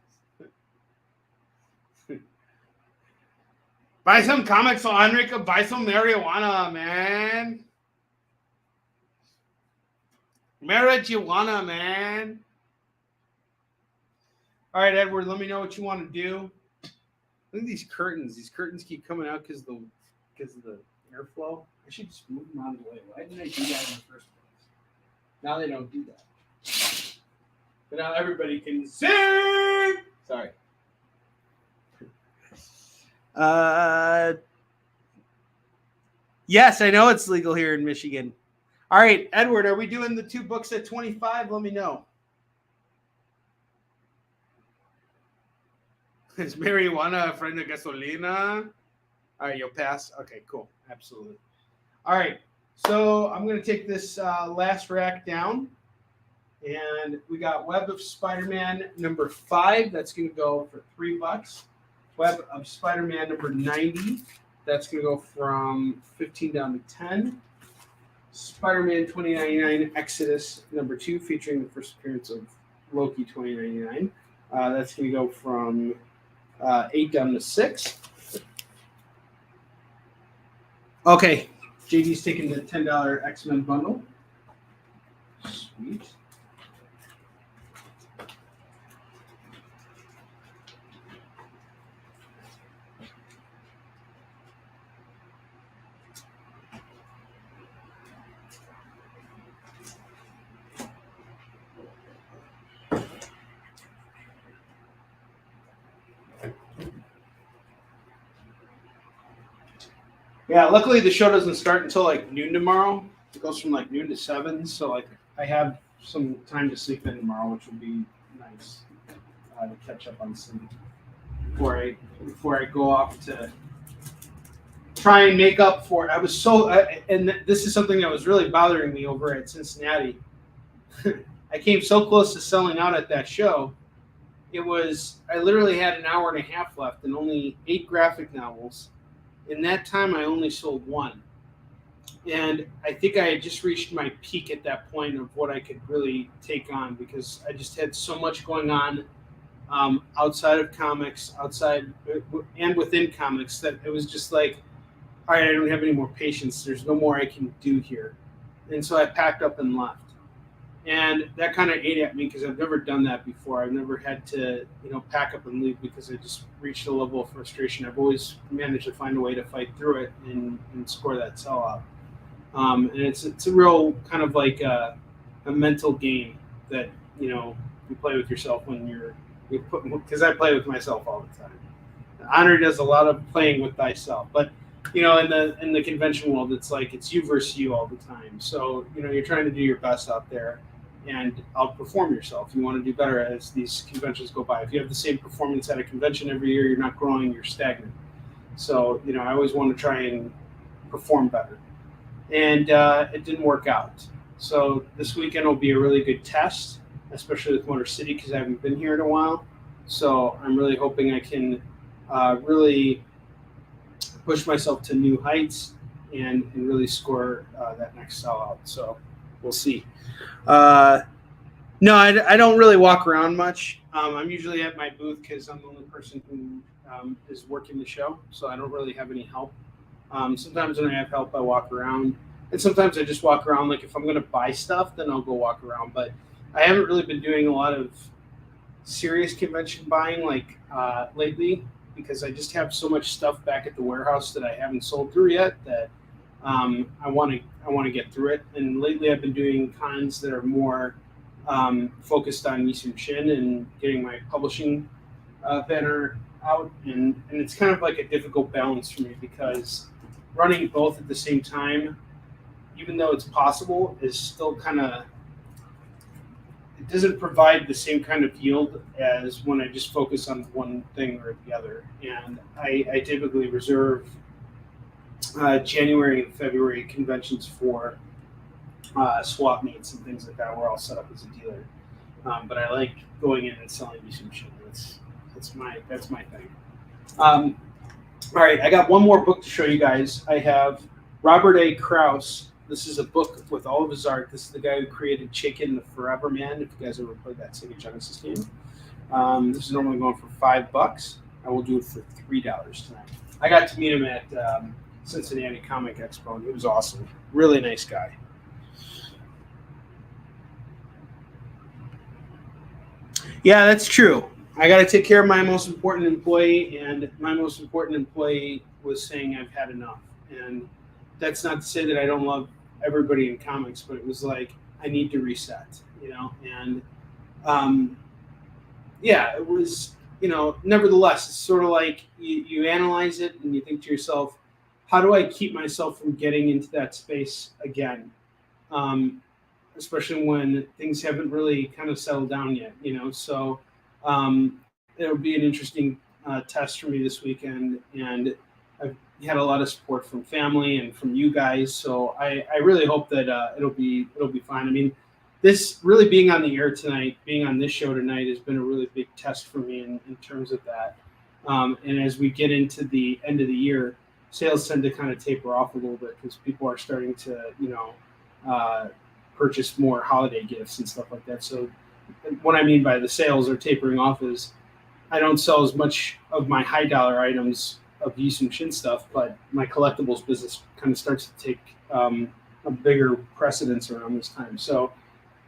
Buy some comics for Onrie. Buy some marijuana, man. Marijuana, man. All right, Edward, let me know what you want to do. Look at these curtains. These curtains keep coming out because of the airflow. I should just move them out of the way. Why didn't I do that in the first place? Now they don't do that. But now everybody can sing. Sorry. Yes, I know it's legal here in Michigan. All right, Edward, are we doing the 2 books at 25? Let me know. Is marijuana a friend of gasolina? All right, you'll pass? Okay, cool. Absolutely. All right, so I'm going to take this last rack down. And we got Web of Spider-Man number 5. That's going to go for $3. Web of Spider-Man number 90. That's going to go from 15 down to 10. Spider-Man 2099 Exodus number 2, featuring the first appearance of Loki 2099. That's going to go from 8 down to 6. Okay, JD's taking the $10 X-Men bundle. Sweet. Yeah, luckily the show doesn't start until like noon tomorrow. It goes from like noon to 7, so like I have some time to sleep in tomorrow, which would be nice to catch up on sleep before I go off to try and make up for it. I was so and this is something that was really bothering me over at Cincinnati. I came so close to selling out at that show. I literally had an hour and a half left and only 8 graphic novels. In that time, I only sold 1. And I think I had just reached my peak at that point of what I could really take on, because I just had so much going on outside of comics, outside and within comics, that it was just like, all right, I don't have any more patience. There's no more I can do here. And so I packed up and left. And that kind of ate at me because I've never done that before. I've never had to, pack up and leave because I just reached a level of frustration. I've always managed to find a way to fight through it and score that sellout. And it's a real kind of like a mental game that, you play with yourself when because I play with myself all the time. Onrie does a lot of playing with thyself, but in the convention world, it's like it's you versus you all the time. So you're trying to do your best out there and outperform yourself. You want to do better as these conventions go by. If you have the same performance at a convention every year, you're not growing, you're stagnant. So I always want to try and perform better, and it didn't work out. So this weekend will be a really good test, especially with Motor City, because I haven't been here in a while. So I'm really hoping I can really push myself to new heights and really score that next sellout. So we'll see. No, I don't really walk around much. I'm usually at my booth because I'm the only person who is working the show, so I don't really have any help. Sometimes when I have help, I walk around, and sometimes I just walk around. Like if I'm going to buy stuff, then I'll go walk around. But I haven't really been doing a lot of serious convention buying lately, because I just have so much stuff back at the warehouse that I haven't sold through yet that I want to get through it. And lately I've been doing cons that are more focused on Yisum Shin and getting my publishing banner out. And it's kind of like a difficult balance for me, because running both at the same time, even though it's possible, is still kind of, it doesn't provide the same kind of yield as when I just focus on one thing or the other. And I typically reserve January and February conventions for swap meets and things like that, where I'll set up as a dealer. But I like going in and selling me some shit. That's my thing. All right, I got one more book to show you guys. I have Robert A. Krause. This is a book with all of his art. This is the guy who created Chicken the Forever Man, if you guys ever played that Sega Genesis game. This is normally going for $5. I will do it for $3 tonight. I got to meet him at Cincinnati Comic Expo, and he was awesome. Really nice guy. Yeah, that's true. I got to take care of my most important employee, and my most important employee was saying I've had enough. And that's not to say that I don't love everybody in comics, but it was like, I need to reset, and yeah, it was, nevertheless, it's sort of like you analyze it and you think to yourself, how do I keep myself from getting into that space again? Especially when things haven't really kind of settled down yet, so it'll be an interesting test for me this weekend, and I've had a lot of support from family and from you guys, so I really hope that it'll be fine. I mean, this really being on the air tonight, being on this show tonight, has been a really big test for me in terms of that. And as we get into the end of the year, sales tend to kind of taper off a little bit because people are starting to, purchase more holiday gifts and stuff like that. So what I mean by the sales are tapering off is I don't sell as much of my high dollar items of Yisung Shin stuff, but my collectibles business kind of starts to take a bigger precedence around this time. So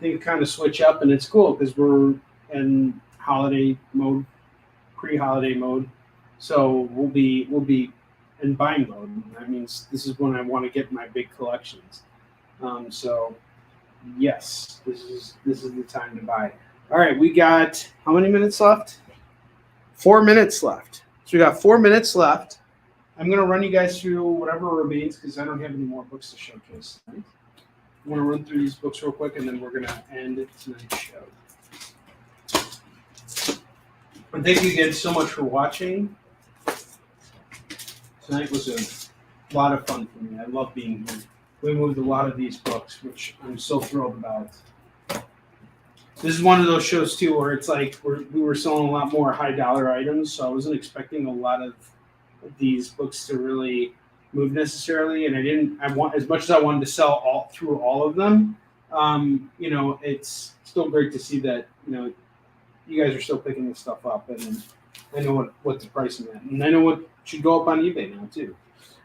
things kind of switch up, and it's cool because we're in holiday mode, pre-holiday mode. So we'll be in buying mode. That means this is when I want to get my big collections. So yes, this is the time to buy. All right, we got how many minutes left? 4 minutes left. So we got 4 minutes left. I'm going to run you guys through whatever remains because I don't have any more books to showcase tonight. I'm going to run through these books real quick, and then we're going to end tonight's show. And thank you again so much for watching. Tonight was a lot of fun for me. I love being here. We moved a lot of these books, which I'm so thrilled about. This is one of those shows, too, where it's like we were selling a lot more high-dollar items, so I wasn't expecting a lot of these books to really move necessarily, and I want as much as I wanted to sell all of them, it's still great to see that, you guys are still picking this stuff up, and I know what the pricing at, and I know what should go up on eBay now, too.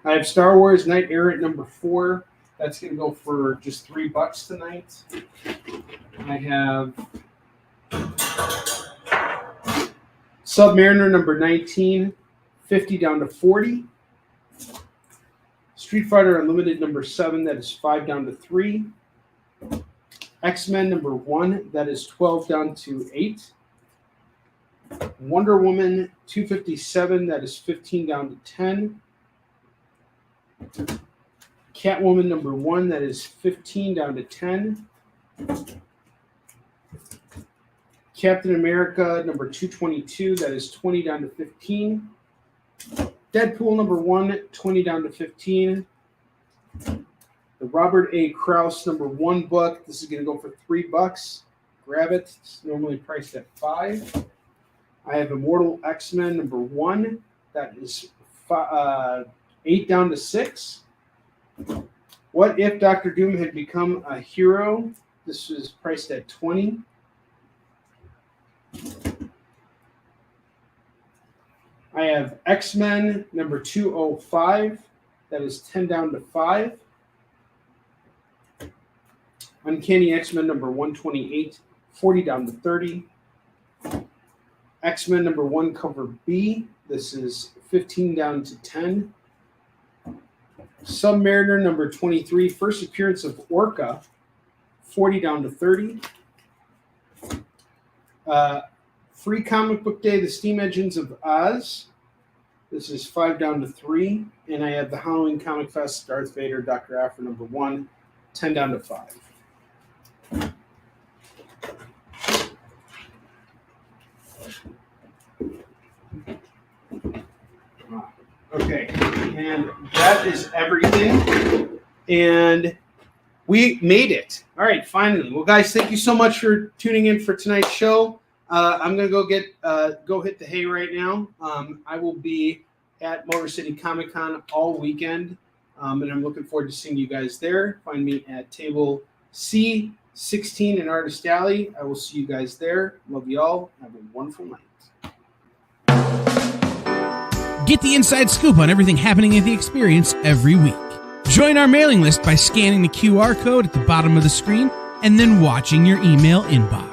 I have Star Wars Knight Errant number 4. That's going to go for just $3 tonight. I have Submariner number 19, 50 down to 40. Street Fighter Unlimited number 7, that is 5 down to 3. X-Men number 1, that is 12 down to 8. Wonder Woman 257, that is 15 down to 10. Catwoman number 1, that is 15 down to 10. Captain America number 222, that is 20 down to 15. Deadpool number 1, 20 down to 15. The Robert A. Krause number 1 book, this is going to go for $3. Grab it. It's normally priced at $5. I have Immortal X-Men number 1, that is 8 down to 6. What If Dr. Doom Had Become a Hero? This is priced at $20. I have X-Men number 205. That is 10 down to 5. Uncanny X-Men number 128. 40 down to 30. X-Men number 1 cover B. This is 15 down to 10. Submariner number 23, first appearance of Orca, 40 down to 30. Free Comic Book Day, The Steam Engines of Oz. This is 5 down to 3. And I have the Halloween Comic Fest, Darth Vader, Dr. Aphra number 1, 10 down to 5. Okay, and that is everything. And we made it. All right, finally. Well, guys, thank you so much for tuning in for tonight's show. I'm gonna go hit the hay right now. I will be at Motor City Comic Con all weekend, and I'm looking forward to seeing you guys there. Find me at table C16 in Artist Alley. I will see you guys there. Love you all. Have a wonderful night. Get the inside scoop on everything happening at the experience every week. Join our mailing list by scanning the QR code at the bottom of the screen and then watching your email inbox.